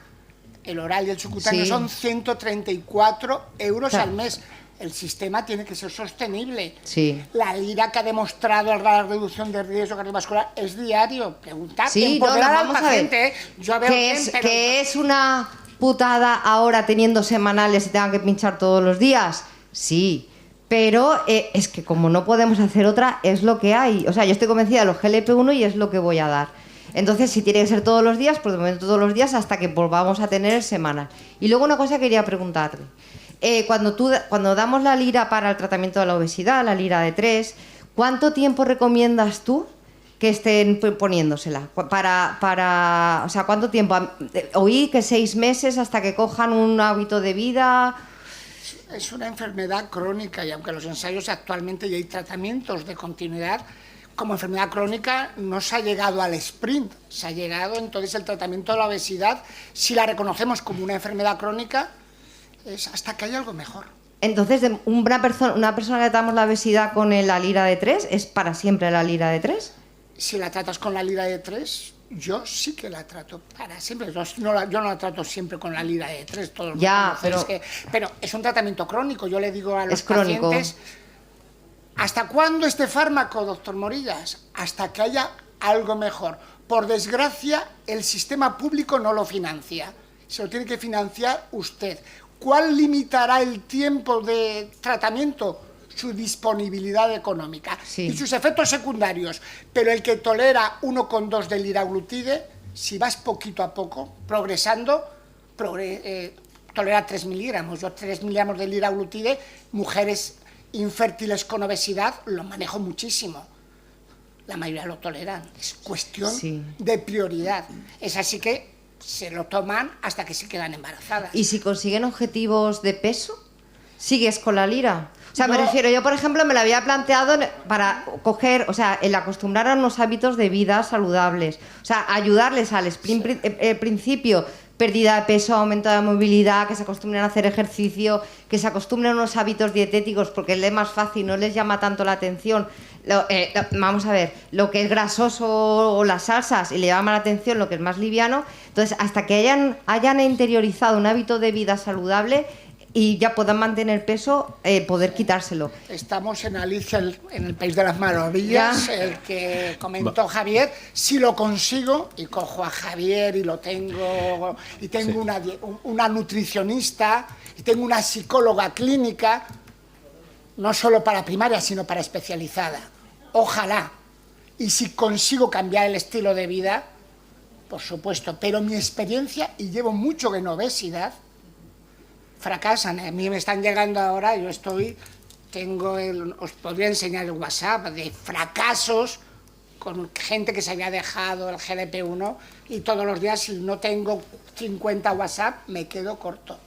el oral y el subcutáneo, son 134 euros claro. al mes. El sistema tiene que ser sostenible. Sí. La lira que ha demostrado la reducción de riesgo cardiovascular es diario. Preguntar, sí, empoderar al vamos paciente. Yo veo que es una putada ahora teniendo semanales y tengan que pinchar todos los días. Sí, pero es que como no podemos hacer otra, es lo que hay. O sea, yo estoy convencida de los GLP-1 y es lo que voy a dar. Entonces, si tiene que ser todos los días, pues de momento todos los días hasta que volvamos a tener semanal. Y luego una cosa que quería preguntarte. Cuando damos la lira para el tratamiento de la obesidad, la lira de 3, ¿cuánto tiempo recomiendas tú que estén poniéndosela? O sea, ¿cuánto tiempo? Oí que 6 meses hasta que cojan un hábito de vida. Es una enfermedad crónica y aunque los ensayos actualmente ya hay tratamientos de continuidad, como enfermedad crónica no se ha llegado al sprint, se ha llegado entonces el tratamiento de la obesidad, si la reconocemos como una enfermedad crónica, es hasta que haya algo mejor. Entonces, una persona que tratamos la obesidad con la lira de 3, ¿es para siempre la lira de 3? Si la tratas con la lira de 3, yo sí que la trato para siempre. Yo no la trato siempre con la lira de 3. Todo el mundo pero es un tratamiento crónico. Yo le digo a los pacientes, ¿hasta cuándo este fármaco, doctor Morillas? Hasta que haya algo mejor. Por desgracia, el sistema público no lo financia. Se lo tiene que financiar usted. ¿Cuál limitará el tiempo de tratamiento? Su disponibilidad económica y sus efectos secundarios. Pero el que tolera 1,2 de liraglutide, si vas poquito a poco, progresando, tolera 3 miligramos. Yo 3 miligramos de liraglutide, mujeres infértiles con obesidad, lo manejo muchísimo. La mayoría lo toleran. Es cuestión de prioridad. Es así que se lo toman hasta que se quedan embarazadas. ¿Y si consiguen objetivos de peso? ¿Sigues con la lira? O sea, me refiero, yo por ejemplo me lo había planteado para coger, o sea, el acostumbrar a unos hábitos de vida saludables. O sea, ayudarles al principio, pérdida de peso, aumento de movilidad, que se acostumbren a hacer ejercicio, que se acostumbren a unos hábitos dietéticos porque les es más fácil, no les llama tanto la atención. Vamos a ver, lo que es grasoso o las salsas y le llama la atención lo que es más liviano. Entonces, hasta que hayan interiorizado un hábito de vida saludable y ya puedan mantener peso, poder quitárselo. Estamos en Alicia, en el País de las Maravillas, el que comentó Javier. Si lo consigo y cojo a Javier y lo tengo, y tengo una nutricionista y tengo una psicóloga clínica, no solo para primaria, sino para especializada. Ojalá. Y si consigo cambiar el estilo de vida, por supuesto, pero mi experiencia, y llevo mucho en obesidad, fracasan. A mí me están llegando ahora, os podría enseñar el WhatsApp de fracasos con gente que se había dejado el GLP-1 y todos los días, si no tengo 50 WhatsApp, me quedo corto.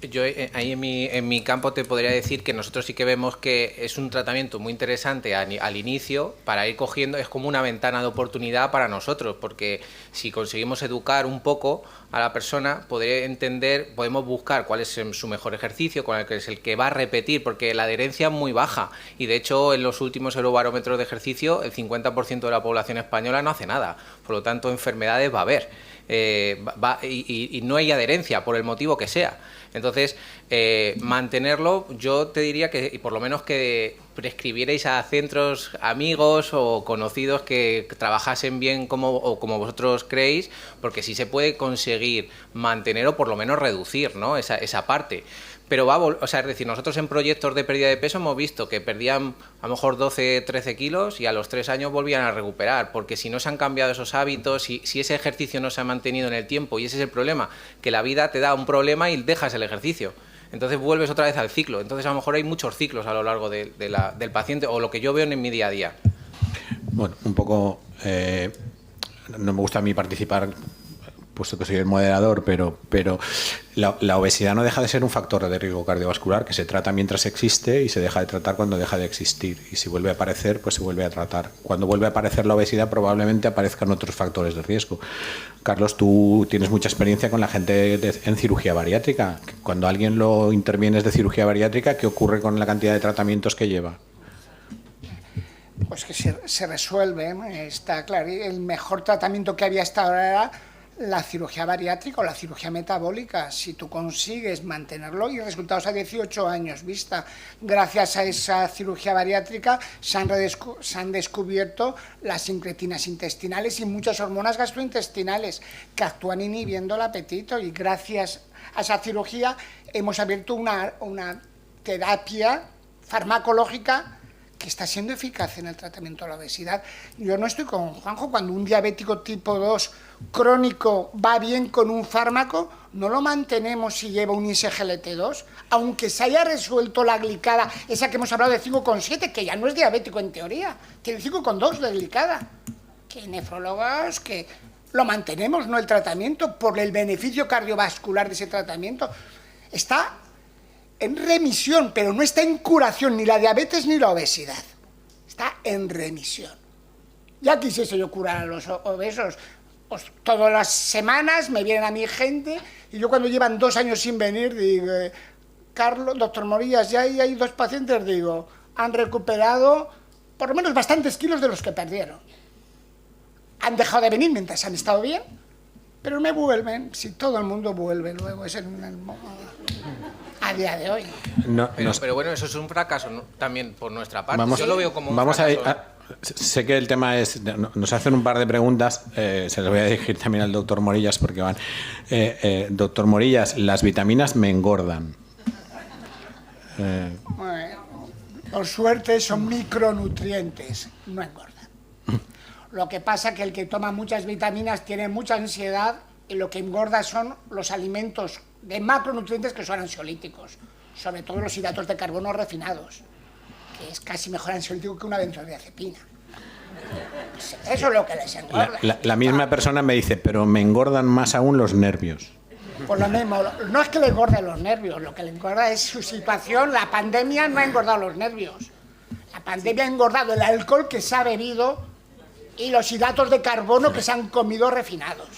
Yo ahí en mi campo te podría decir que nosotros sí que vemos que es un tratamiento muy interesante al inicio para ir cogiendo, es como una ventana de oportunidad para nosotros, porque si conseguimos educar un poco a la persona, poder entender, podemos buscar cuál es su mejor ejercicio, cuál es el que va a repetir, porque la adherencia es muy baja y de hecho en los últimos eurobarómetros de ejercicio el 50% de la población española no hace nada, por lo tanto enfermedades va a haber. Y no hay adherencia por el motivo que sea. Entonces, mantenerlo, yo te diría que, y por lo menos que prescribierais a centros amigos o conocidos que trabajasen bien como vosotros creéis, porque sí se puede conseguir mantener o por lo menos reducir, ¿no? esa parte. Pero es decir, nosotros en proyectos de pérdida de peso hemos visto que perdían a lo mejor 12, 13 kilos y a los 3 años volvían a recuperar, porque si no se han cambiado esos hábitos, si ese ejercicio no se ha mantenido en el tiempo, y ese es el problema, que la vida te da un problema y dejas el ejercicio. Entonces vuelves otra vez al ciclo. Entonces a lo mejor hay muchos ciclos a lo largo del paciente, o lo que yo veo en mi día a día. Bueno, un poco... no me gusta a mí participar, puesto que soy el moderador, pero la obesidad no deja de ser un factor de riesgo cardiovascular que se trata mientras existe y se deja de tratar cuando deja de existir. Y si vuelve a aparecer, pues se vuelve a tratar. Cuando vuelve a aparecer la obesidad, probablemente aparezcan otros factores de riesgo. Carlos, tú tienes mucha experiencia con la gente en cirugía bariátrica. Cuando alguien lo intervienes de cirugía bariátrica, ¿qué ocurre con la cantidad de tratamientos que lleva? Pues que se resuelve, está claro. El mejor tratamiento que había hasta ahora era la cirugía bariátrica o la cirugía metabólica. Si tú consigues mantenerlo, y resultados a 18 años vista, gracias a esa cirugía bariátrica se han descubierto las incretinas intestinales y muchas hormonas gastrointestinales que actúan inhibiendo el apetito, y gracias a esa cirugía hemos abierto una terapia farmacológica que está siendo eficaz en el tratamiento de la obesidad. Yo no estoy con Juanjo. Cuando un diabético tipo 2 crónico va bien con un fármaco, no lo mantenemos si lleva un SGLT2, aunque se haya resuelto la glicada, esa que hemos hablado de 5,7, que ya no es diabético en teoría, tiene 5,2 de glicada. Que nefrólogos, que lo mantenemos, no el tratamiento, por el beneficio cardiovascular de ese tratamiento. Está en remisión, pero no está en curación ni la diabetes ni la obesidad. Está en remisión. Ya quisiese yo curar a los obesos. Pues todas las semanas me vienen a mi gente y yo cuando llevan 2 años sin venir digo, Carlos, doctor Morillas, ya hay 2 pacientes, digo, han recuperado por lo menos bastantes kilos de los que perdieron. Han dejado de venir mientras han estado bien, pero me vuelven. Si todo el mundo vuelve luego, es a día de hoy. Pero bueno, eso es un fracaso, ¿no? También por nuestra parte. Yo lo veo como un fracaso. Sé que el tema es... Nos hacen un par de preguntas, se las voy a dirigir también al doctor Morillas porque van... doctor Morillas, las vitaminas me engordan. Bueno, por suerte son micronutrientes, no engordan. Lo que pasa es que el que toma muchas vitaminas tiene mucha ansiedad y lo que engorda son los alimentos de macronutrientes que son ansiolíticos, sobre todo los hidratos de carbono refinados, que es casi mejor ansiolítico que una benzodiazepina. Eso es lo que les engorda. La misma persona me dice, pero me engordan más aún los nervios. Por lo mismo, no es que le engorden los nervios, lo que le engorda es su situación. La pandemia no ha engordado los nervios. La pandemia ha engordado el alcohol que se ha bebido y los hidratos de carbono que se han comido refinados.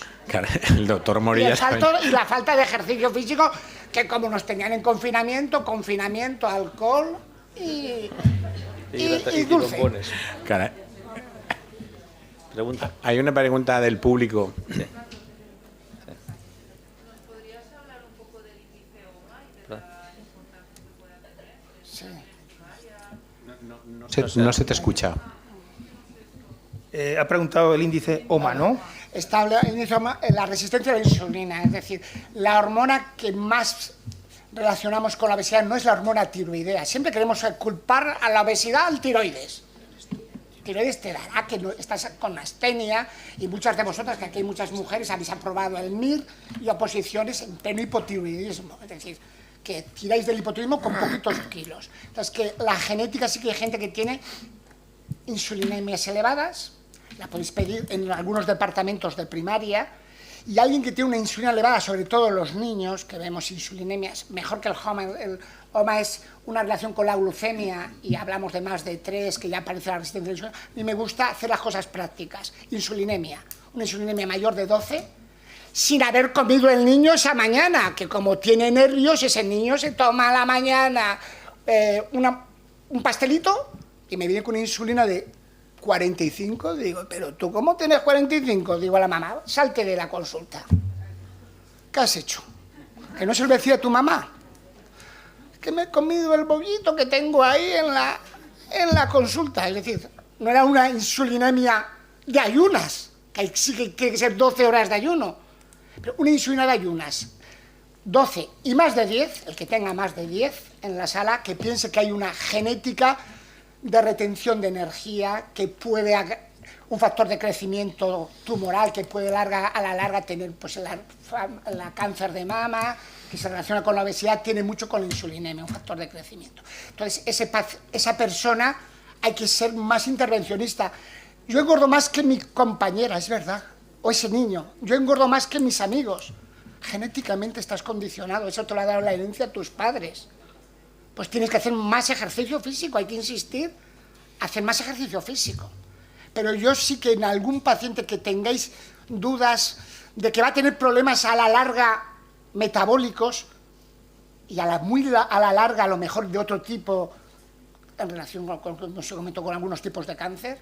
El doctor Morillas... Y la falta de ejercicio físico, que como nos tenían en confinamiento, alcohol y dulce. Cara, Pregunta. hay una pregunta del público. Sí. ¿Nos podrías hablar un poco del índice OMA y de la importancia que pueda tener? Sí. No se te escucha. Ha preguntado el índice OMA, ¿no? Está la resistencia a la insulina, es decir, la hormona que más relacionamos con la obesidad no es la hormona tiroidea. Siempre queremos culpar a la obesidad al tiroides. El tiroides te dará que no, estás con astenia, y muchas de vosotras, que aquí hay muchas mujeres, habéis aprobado el MIR y oposiciones en pleno hipotiroidismo. Es decir, que tiráis del hipotiroidismo con poquitos kilos. Entonces, que la genética sí que hay gente que tiene insulinemias elevadas, la podéis pedir en algunos departamentos de primaria, y alguien que tiene una insulina elevada, sobre todo los niños, que vemos insulinemias, mejor que el HOMA. El HOMA es una relación con la glucemia y hablamos de más de 3, que ya aparece la resistencia a la insulina. A mí me gusta hacer las cosas prácticas. Insulinemia, una insulinemia mayor de 12, sin haber comido el niño esa mañana, que como tiene nervios, ese niño se toma a la mañana un pastelito y me viene con una insulina de 45, digo, pero ¿tú cómo tienes 45? Digo a la mamá, salte de la consulta. ¿Qué has hecho? ¿Que no se lo decía a tu mamá? Que me he comido el bollito que tengo ahí en la consulta. Es decir, no era una insulinemia de ayunas, que sí que tiene que ser 12 horas de ayuno, pero una insulina de ayunas, 12 y más de 10, el que tenga más de 10 en la sala, que piense que hay una genética de retención de energía, que puede un factor de crecimiento tumoral que puede a la larga tener pues la cáncer de mama, que se relaciona con la obesidad, tiene mucho con la insulinemia, un factor de crecimiento. Entonces, esa persona hay que ser más intervencionista. Yo engordo más que mi compañera, es verdad, o ese niño. Yo engordo más que mis amigos. Genéticamente estás condicionado, eso te lo ha dado la herencia a tus padres. Pues tienes que hacer más ejercicio físico, hay que insistir, hacer más ejercicio físico. Pero yo sí que en algún paciente que tengáis dudas de que va a tener problemas a la larga metabólicos y a la larga a lo mejor de otro tipo, en relación con algunos tipos de cáncer,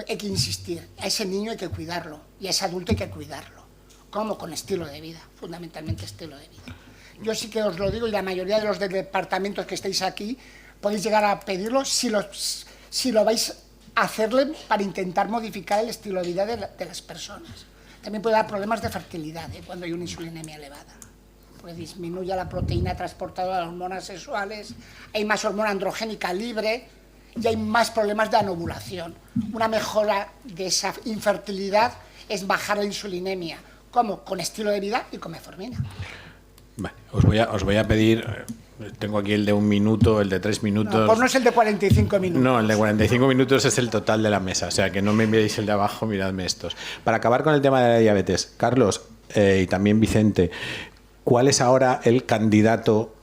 hay que insistir. A ese niño hay que cuidarlo y a ese adulto hay que cuidarlo. ¿Cómo? Con estilo de vida, fundamentalmente estilo de vida. Yo sí que os lo digo, y la mayoría de los departamentos que estáis aquí podéis llegar a pedirlo si lo vais a hacerle para intentar modificar el estilo de vida de las personas. También puede dar problemas de fertilidad cuando hay una insulinemia elevada, porque disminuye la proteína transportadora de las hormonas sexuales, hay más hormona androgénica libre y hay más problemas de anovulación. Una mejora de esa infertilidad es bajar la insulinemia, como con estilo de vida y con metformina. Vale, os voy a pedir, tengo aquí el de 1 minuto, el de 3 minutos. No, pues no es el de 45 minutos. No, el de 45 minutos es el total de la mesa, o sea que no me enviéis el de abajo, miradme estos. Para acabar con el tema de la diabetes, Carlos y también Vicente, ¿cuál es ahora el candidato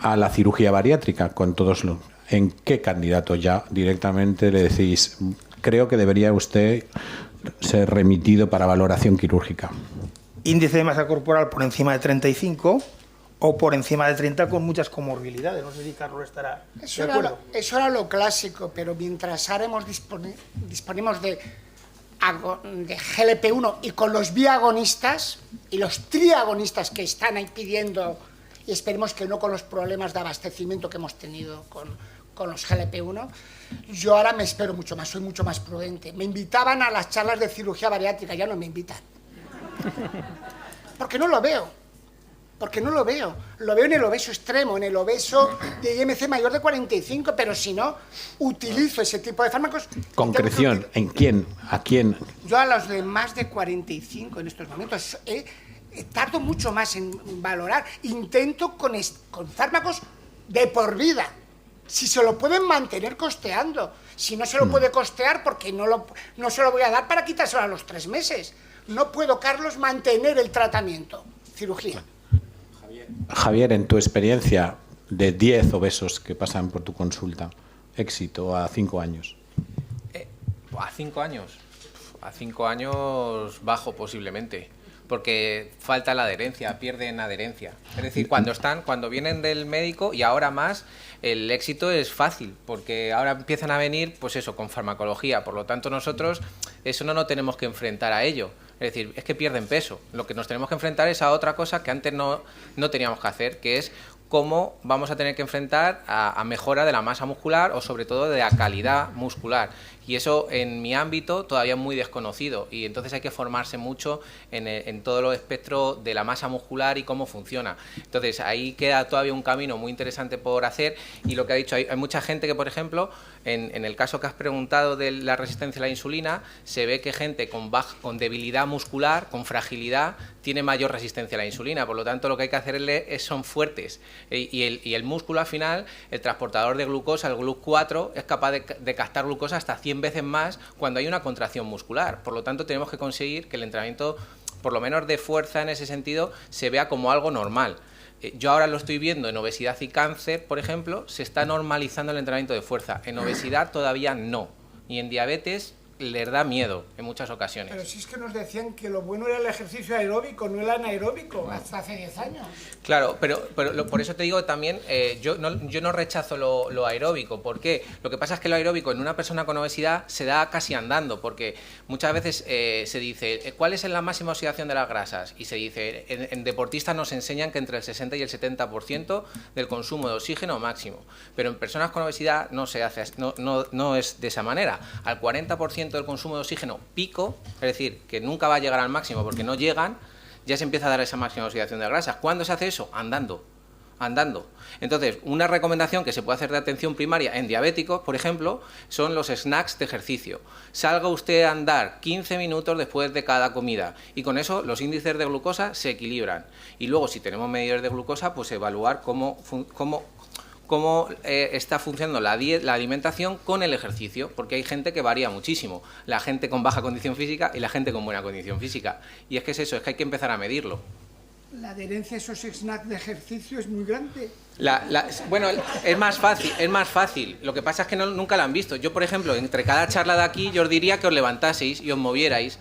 a la cirugía bariátrica con todos los? ¿En qué candidato ya directamente le decís, creo que debería usted ser remitido para valoración quirúrgica? Índice de masa corporal por encima de 35 o por encima de 30 con muchas comorbilidades. No sé si Carlos estará de acuerdo. Eso era lo clásico, pero mientras ahora disponemos de GLP-1 y con los biagonistas y los triagonistas que están ahí pidiendo, y esperemos que no con los problemas de abastecimiento que hemos tenido con los GLP-1, yo ahora me espero mucho más, soy mucho más prudente. Me invitaban a las charlas de cirugía bariátrica, ya no me invitan. Porque no lo veo. Lo veo en el obeso extremo, en el obeso de IMC mayor de 45, pero si no, utilizo ese tipo de fármacos. Concreción, ¿en quién? ¿A quién? Yo a los de más de 45 en estos momentos tardo mucho más en valorar. Intento con fármacos de por vida. Si se lo pueden mantener costeando. Si no se lo puede costear, porque no se lo voy a dar para quitárselo a los 3 meses. No puedo, Carlos, mantener el tratamiento. Cirugía. Javier, en tu experiencia de 10 obesos que pasan por tu consulta, éxito a 5 años. ¿A 5 años? A 5 años bajo posiblemente, porque falta la adherencia, pierden adherencia. Es decir, cuando vienen del médico, y ahora más, el éxito es fácil, porque ahora empiezan a venir, pues eso, con farmacología. Por lo tanto, nosotros eso no nos tenemos que enfrentar a ello. Es decir, es que pierden peso. Lo que nos tenemos que enfrentar es a otra cosa que antes no teníamos que hacer, que es cómo vamos a tener que enfrentar a mejora de la masa muscular o sobre todo de la calidad muscular. Y eso en mi ámbito todavía es muy desconocido, y entonces hay que formarse mucho en todo el espectro de la masa muscular y cómo funciona. Entonces ahí queda todavía un camino muy interesante por hacer, y lo que ha dicho, hay mucha gente que, por ejemplo, en el caso que has preguntado de la resistencia a la insulina, se ve que gente con debilidad muscular, con fragilidad, tiene mayor resistencia a la insulina. Por lo tanto, lo que hay que hacerle son fuertes. Y el músculo al final, el transportador de glucosa, el GLUC4, es capaz de captar glucosa hasta 100 veces más cuando hay una contracción muscular. Por lo tanto, tenemos que conseguir que el entrenamiento, por lo menos de fuerza en ese sentido, se vea como algo normal. Yo ahora lo estoy viendo en obesidad y cáncer, por ejemplo, se está normalizando el entrenamiento de fuerza. En obesidad todavía no. Y en diabetes les da miedo en muchas ocasiones. Pero si es que nos decían que lo bueno era el ejercicio aeróbico, no el anaeróbico, hasta hace 10 años. Claro, pero por eso te digo también, yo no rechazo lo aeróbico. ¿Por qué? Lo que pasa es que lo aeróbico en una persona con obesidad se da casi andando, porque muchas veces se dice, ¿cuál es la máxima oxidación de las grasas? Y se dice, en deportistas nos enseñan que entre el 60 y el 70% del consumo de oxígeno máximo. Pero en personas con obesidad no se hace, no es de esa manera. Al 40% del consumo de oxígeno pico, es decir, que nunca va a llegar al máximo porque no llegan, ya se empieza a dar esa máxima oxidación de grasas. ¿Cuándo se hace eso? Andando. Entonces, una recomendación que se puede hacer de atención primaria en diabéticos, por ejemplo, son los snacks de ejercicio. Salga usted a andar 15 minutos después de cada comida y con eso los índices de glucosa se equilibran. Y luego, si tenemos medidores de glucosa, pues evaluar cómo está funcionando la alimentación con el ejercicio, porque hay gente que varía muchísimo, la gente con baja condición física y la gente con buena condición física. Y es que es eso, es que hay que empezar a medirlo. La adherencia a esos snacks de ejercicio es muy grande. Bueno, es más fácil. Lo que pasa es que nunca la han visto. Yo, por ejemplo, entre cada charla de aquí, yo os diría que os levantaseis y os movierais.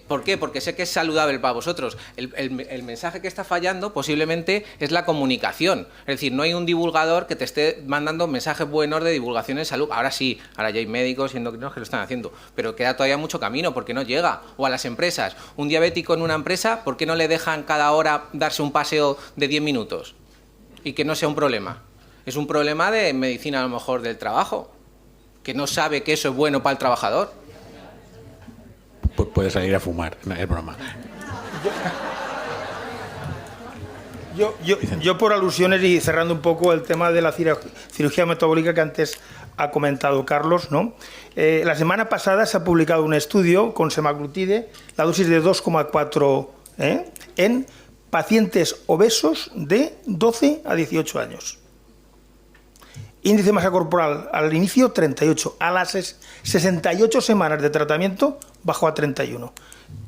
¿Por qué? Porque sé que es saludable para vosotros. El mensaje que está fallando posiblemente es la comunicación. Es decir, no hay un divulgador que te esté mandando mensajes buenos de divulgación en salud. Ahora sí, ahora ya hay médicos y endocrinos que lo están haciendo. Pero queda todavía mucho camino porque no llega. O a las empresas. Un diabético en una empresa, ¿por qué no le dejan cada hora darse un paseo de 10 minutos? Y que no sea un problema. Es un problema de medicina a lo mejor del trabajo, que no sabe que eso es bueno para el trabajador. Pues puede salir a fumar, no es broma. Yo por alusiones y cerrando un poco el tema de la cirugía metabólica que antes ha comentado Carlos, ¿no? La semana pasada se ha publicado un estudio con semaglutide, la dosis de 2,4 en pacientes obesos de 12 a 18 años. Índice de masa corporal al inicio 38, a las 68 semanas de tratamiento bajó a 31.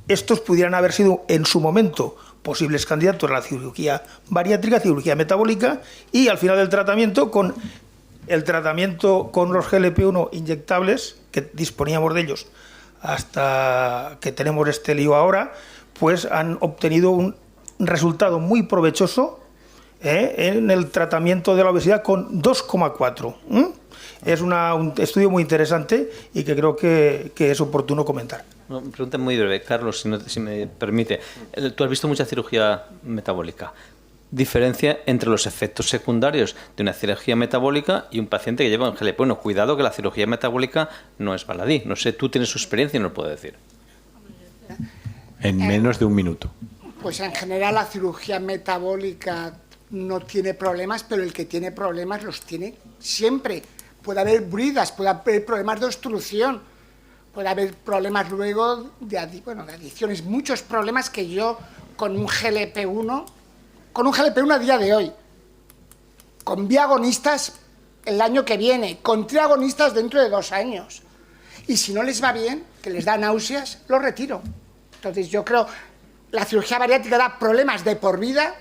Estos pudieran haber sido en su momento posibles candidatos a la cirugía bariátrica, cirugía metabólica, y al final del tratamiento, con el tratamiento con los GLP-1 inyectables, que disponíamos de ellos hasta que tenemos este lío ahora, pues han obtenido un resultado muy provechoso en el tratamiento de la obesidad con 2,4. Es un estudio muy interesante y que creo que es oportuno comentar. Una pregunta muy breve, Carlos, si me permite. Tú has visto mucha cirugía metabólica. Diferencia entre los efectos secundarios de una cirugía metabólica y un paciente que lleva un GLP. Bueno, cuidado que la cirugía metabólica no es baladí. No sé, tú tienes su experiencia y nos lo puedes decir. En menos de un minuto. Pues en general la cirugía metabólica no tiene problemas, pero el que tiene problemas los tiene siempre. Puede haber bridas, puede haber problemas de obstrucción, puede haber problemas luego de adicciones, muchos problemas que yo con un GLP-1 a día de hoy, con biagonistas el año que viene, con triagonistas dentro de 2 años. Y si no les va bien, que les da náuseas, los retiro. Entonces yo creo... La cirugía bariátrica da problemas de por vida,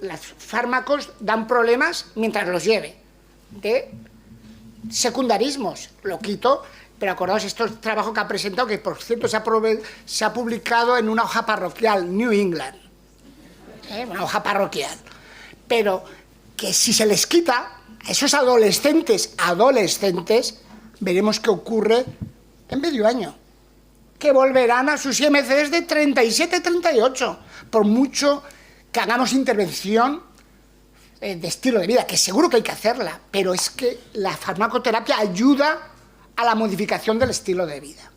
los fármacos dan problemas mientras los lleve. De secundarismos, lo quito, pero acordaos, esto es trabajo que ha presentado, que por cierto se ha publicado en una hoja parroquial, New England, una hoja parroquial. Pero que si se les quita a esos adolescentes, veremos qué ocurre en medio año. Que volverán a sus IMCs de 37, 38, por mucho que hagamos intervención de estilo de vida, que seguro que hay que hacerla, pero es que la farmacoterapia ayuda a la modificación del estilo de vida.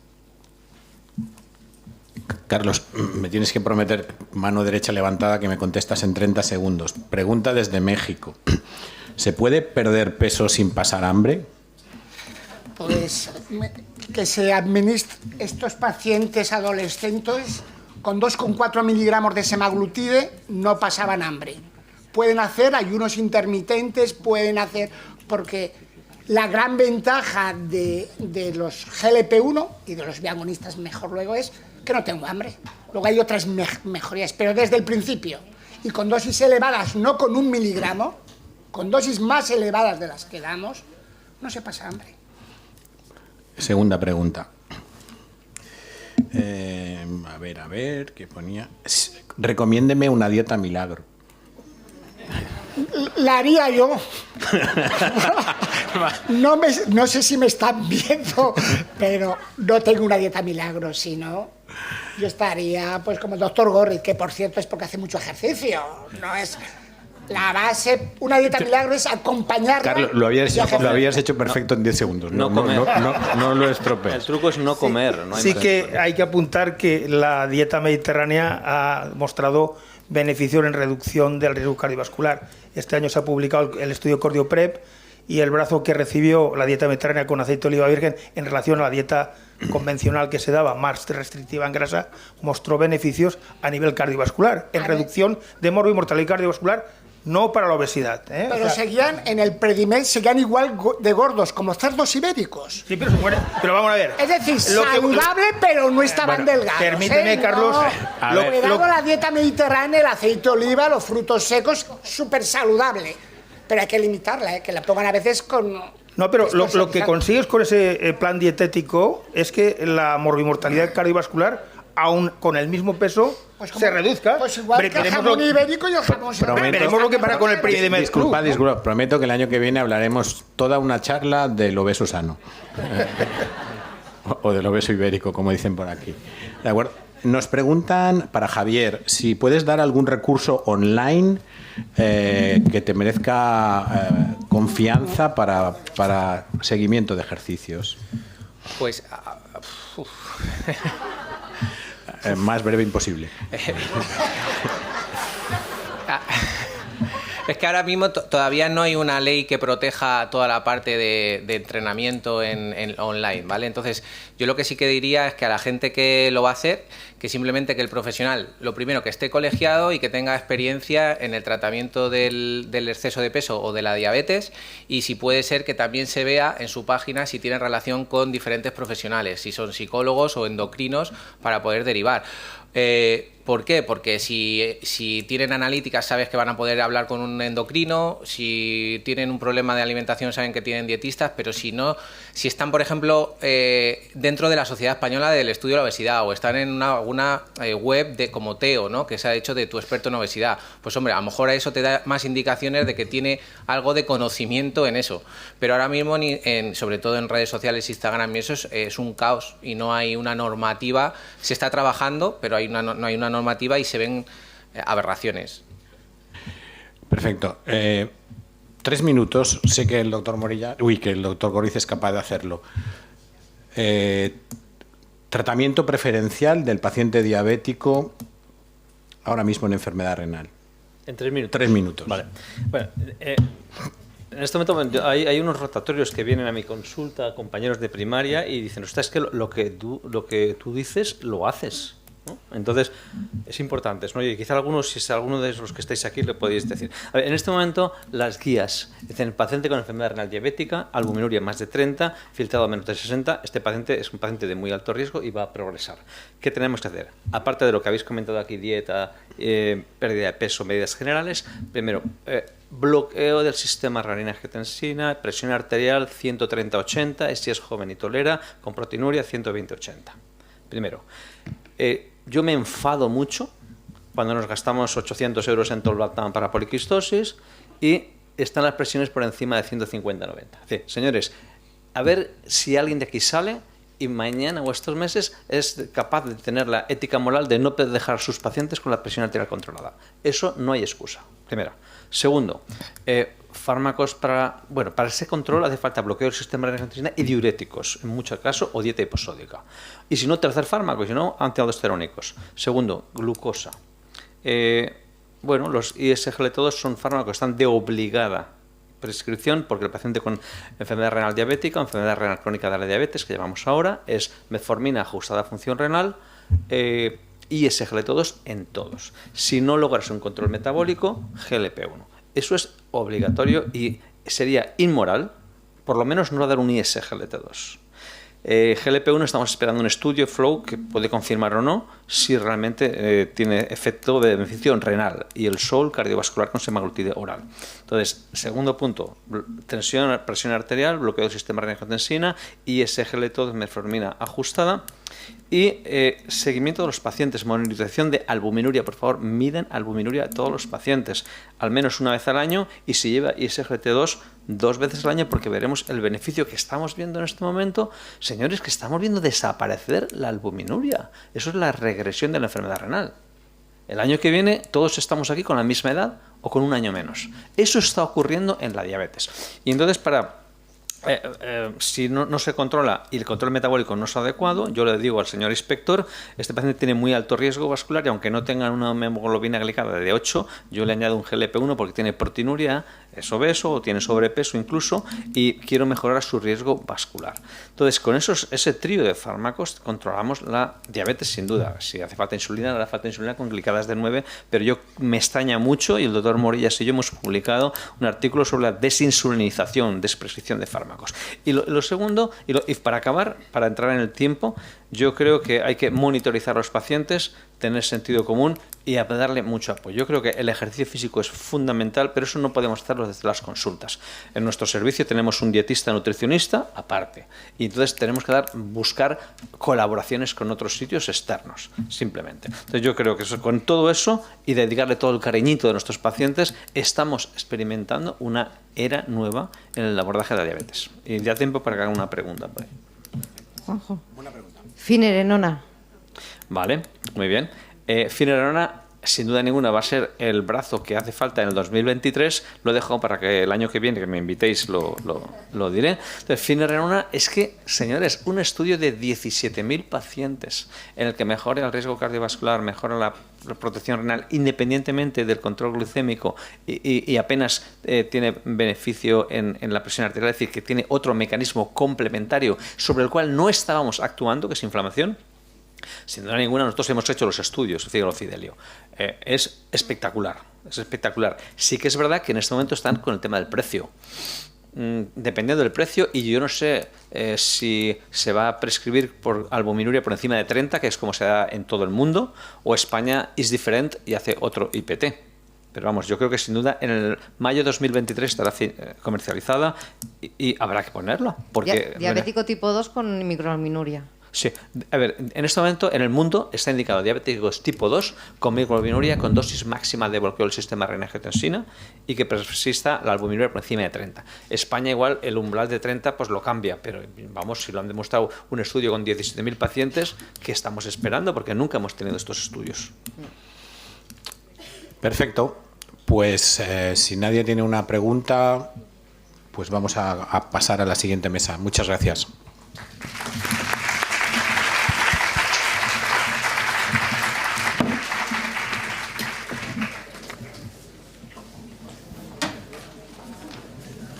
Carlos, me tienes que prometer, mano derecha levantada, que me contestas en 30 segundos. Pregunta desde México. ¿Se puede perder peso sin pasar hambre? Pues que se administren estos pacientes adolescentes con 2,4 miligramos de semaglutide no pasaban hambre. pueden hacer ayunos intermitentes, pueden hacer... Porque la gran ventaja de los GLP-1 y de los biagonistas mejor luego es que no tengo hambre. Luego hay otras mejorías, pero desde el principio y con dosis elevadas, no con 1 miligramo, con dosis más elevadas de las que damos, no se pasa hambre. Segunda pregunta. A ver, ¿qué ponía? Recomiéndeme una dieta milagro. La haría yo. No sé si me están viendo, pero no tengo una dieta milagro, sino yo estaría pues como el doctor Gorri, que por cierto es porque hace mucho ejercicio. No es la base, una dieta milagro es acompañarla. Carlos, lo habías hecho perfecto en 10 segundos. No comer. No lo estropees. El truco es no comer. No hay Sí que hay que apuntar que la dieta mediterránea ha mostrado beneficios en reducción del riesgo cardiovascular. Este año se ha publicado el estudio CardioPrep y el brazo que recibió la dieta mediterránea con aceite de oliva virgen en relación a la dieta convencional que se daba, más restrictiva en grasa, mostró beneficios a nivel cardiovascular, en reducción de morbo y mortalidad cardiovascular, no para la obesidad. Pero seguían en el Predimed, seguían igual de gordos como cerdos ibéricos. Sí, pero vamos a ver. Es decir, saludable, pero no estaban delgados. Permíteme, Carlos. Cuidado la dieta mediterránea, el aceite de oliva, los frutos secos, súper saludable. Pero hay que limitarla, que la pongan a veces con... No, pero lo que consigues con ese plan dietético es que la morbimortalidad cardiovascular, aún con el mismo peso, se reduzca. Pues igual que el jamón ibérico y el jamón serrano. Veremos lo que para con el Predimed. Disculpa, prometo que el año que viene hablaremos toda una charla del obeso sano. O del obeso ibérico, como dicen por aquí. ¿De acuerdo? Nos preguntan, para Javier, si puedes dar algún recurso online que te merezca confianza para seguimiento de ejercicios. Pues... Más breve imposible. Es que ahora mismo todavía no hay una ley que proteja toda la parte de entrenamiento en online, ¿vale? Entonces, yo lo que sí que diría es que a la gente que lo va a hacer, que simplemente que el profesional, lo primero, que esté colegiado y que tenga experiencia en el tratamiento del exceso de peso o de la diabetes, y si puede ser que también se vea en su página si tienen relación con diferentes profesionales, si son psicólogos o endocrinos, para poder derivar. ¿Por qué? Porque si tienen analíticas sabes que van a poder hablar con un endocrino, si tienen un problema de alimentación saben que tienen dietistas, pero si no, si están, por ejemplo, dentro de la Sociedad Española del Estudio de la Obesidad o están en alguna web de como Teo, ¿no?, que se ha hecho de tu experto en obesidad, pues hombre, a lo mejor a eso te da más indicaciones de que tiene algo de conocimiento en eso. Pero ahora mismo, sobre todo en redes sociales, Instagram y eso es un caos y no hay una normativa. Se está trabajando, pero no hay una normativa y se ven aberraciones. Perfecto. 3 minutos. Sé que el doctor que el doctor Goriz es capaz de hacerlo. Tratamiento preferencial del paciente diabético ahora mismo en enfermedad renal. En 3 minutos. 3 minutos. Vale. Bueno, en este momento hay unos rotatorios que vienen a mi consulta, compañeros de primaria, y dicen, ostras, es que lo que tú dices, lo haces, ¿no? Entonces, es importante, ¿no? Y quizá si alguno de los que estáis aquí le podéis decir. A ver, en este momento, las guías dicen, el paciente con enfermedad renal diabética, albuminuria más de 30, filtrado menos de 60, este paciente es un paciente de muy alto riesgo y va a progresar. ¿Qué tenemos que hacer? Aparte de lo que habéis comentado aquí, dieta, pérdida de peso, medidas generales, primero, bloqueo del sistema renina-angiotensina, presión arterial 130-80, si es joven y tolera, con proteinuria 120-80. Primero, yo me enfado mucho cuando nos gastamos 800 euros en tolvaptan para poliquistosis y están las presiones por encima de 150-90. Sí, señores, a ver si alguien de aquí sale y mañana o estos meses es capaz de tener la ética moral de no dejar a sus pacientes con la presión arterial controlada. Eso no hay excusa. Primero. Segundo, fármacos para ese control hace falta bloqueo del sistema renina-angiotensina y diuréticos, en muchos casos, o dieta hiposódica. Y si no, tercer fármaco, si no, antialdosterónicos. Segundo, glucosa. Los ISGLT2 son fármacos que están de obligada prescripción porque el paciente con enfermedad renal diabética o enfermedad renal crónica de la diabetes, que llamamos ahora, es metformina ajustada a función renal, y SGLT2 en todos. Si no logras un control metabólico, GLP-1. Eso es obligatorio y sería inmoral, por lo menos no dar un ISGLT2. GLP-1 estamos esperando un estudio FLOW que puede confirmar o no si realmente tiene efecto de beneficio renal y el SOL cardiovascular con semaglutide oral. Entonces, segundo punto, tensión, presión arterial, bloqueo del sistema renina-angiotensina y SGLT2 metformina ajustada y seguimiento de los pacientes, monitorización de albuminuria. Por favor, miden albuminuria a todos los pacientes, al menos una vez al año, y si lleva ISGLT2 2 veces al año, porque veremos el beneficio que estamos viendo en este momento. Señores, que estamos viendo desaparecer la albuminuria. Eso es la regresión de la enfermedad renal. El año que viene todos estamos aquí con la misma edad o con un año menos. Eso está ocurriendo en la diabetes. Y entonces, si no se controla y el control metabólico no es adecuado, yo le digo al señor inspector, este paciente tiene muy alto riesgo vascular y aunque no tenga una hemoglobina glicada de 8, yo le añado un GLP-1 porque tiene proteinuria, es obeso o tiene sobrepeso incluso y quiero mejorar su riesgo vascular. Entonces, con ese trío de fármacos controlamos la diabetes sin duda. Si hace falta insulina, hará falta insulina con glicadas de 9, pero me extraña mucho, y el doctor Morillas y yo hemos publicado un artículo sobre la desinsulinización, desprescripción de fármacos. Y lo segundo, y para acabar, para entrar en el tiempo, yo creo que hay que monitorizar a los pacientes, tener sentido común y darle mucho apoyo. Yo creo que el ejercicio físico es fundamental, pero eso no podemos hacerlo desde las consultas. En nuestro servicio tenemos un dietista nutricionista aparte y entonces tenemos que buscar colaboraciones con otros sitios externos, simplemente. Entonces yo creo que con todo eso y dedicarle todo el cariñito de nuestros pacientes, estamos experimentando una era nueva en el abordaje de la diabetes. Y ya tiempo para que haga una pregunta. Juanjo. Finerenona. Vale, muy bien. Finerenona, sin duda ninguna, va a ser el brazo que hace falta en el 2023. Lo dejo para que el año que viene, que me invitéis, lo diré. Entonces, finerenona es que, señores, un estudio de 17.000 pacientes en el que mejora el riesgo cardiovascular, mejora la protección renal, independientemente del control glucémico y apenas tiene beneficio en la presión arterial, es decir, que tiene otro mecanismo complementario sobre el cual no estábamos actuando, que es inflamación. Sin duda ninguna, nosotros hemos hecho los estudios, Fígaro Fidelio. Es espectacular, es espectacular. Sí que es verdad que en este momento están con el tema del precio. Dependiendo del precio, y yo no sé si se va a prescribir por albuminuria por encima de 30, que es como se da en todo el mundo, o España is different y hace otro IPT. Pero vamos, yo creo que sin duda en el mayo de 2023 estará comercializada y habrá que ponerla. Porque, diabético tipo 2 con microalbuminuria. Sí, a ver, en este momento en el mundo está indicado diabéticos tipo 2 con microalbuminuria con dosis máxima de bloqueo del sistema renina-angiotensina y que persista la albuminuria por encima de 30. España igual el umbral de 30 pues lo cambia, pero vamos, si lo han demostrado un estudio con 17.000 pacientes, ¿qué estamos esperando? Porque nunca hemos tenido estos estudios. Perfecto. Pues si nadie tiene una pregunta, pues vamos a pasar a la siguiente mesa. Muchas gracias.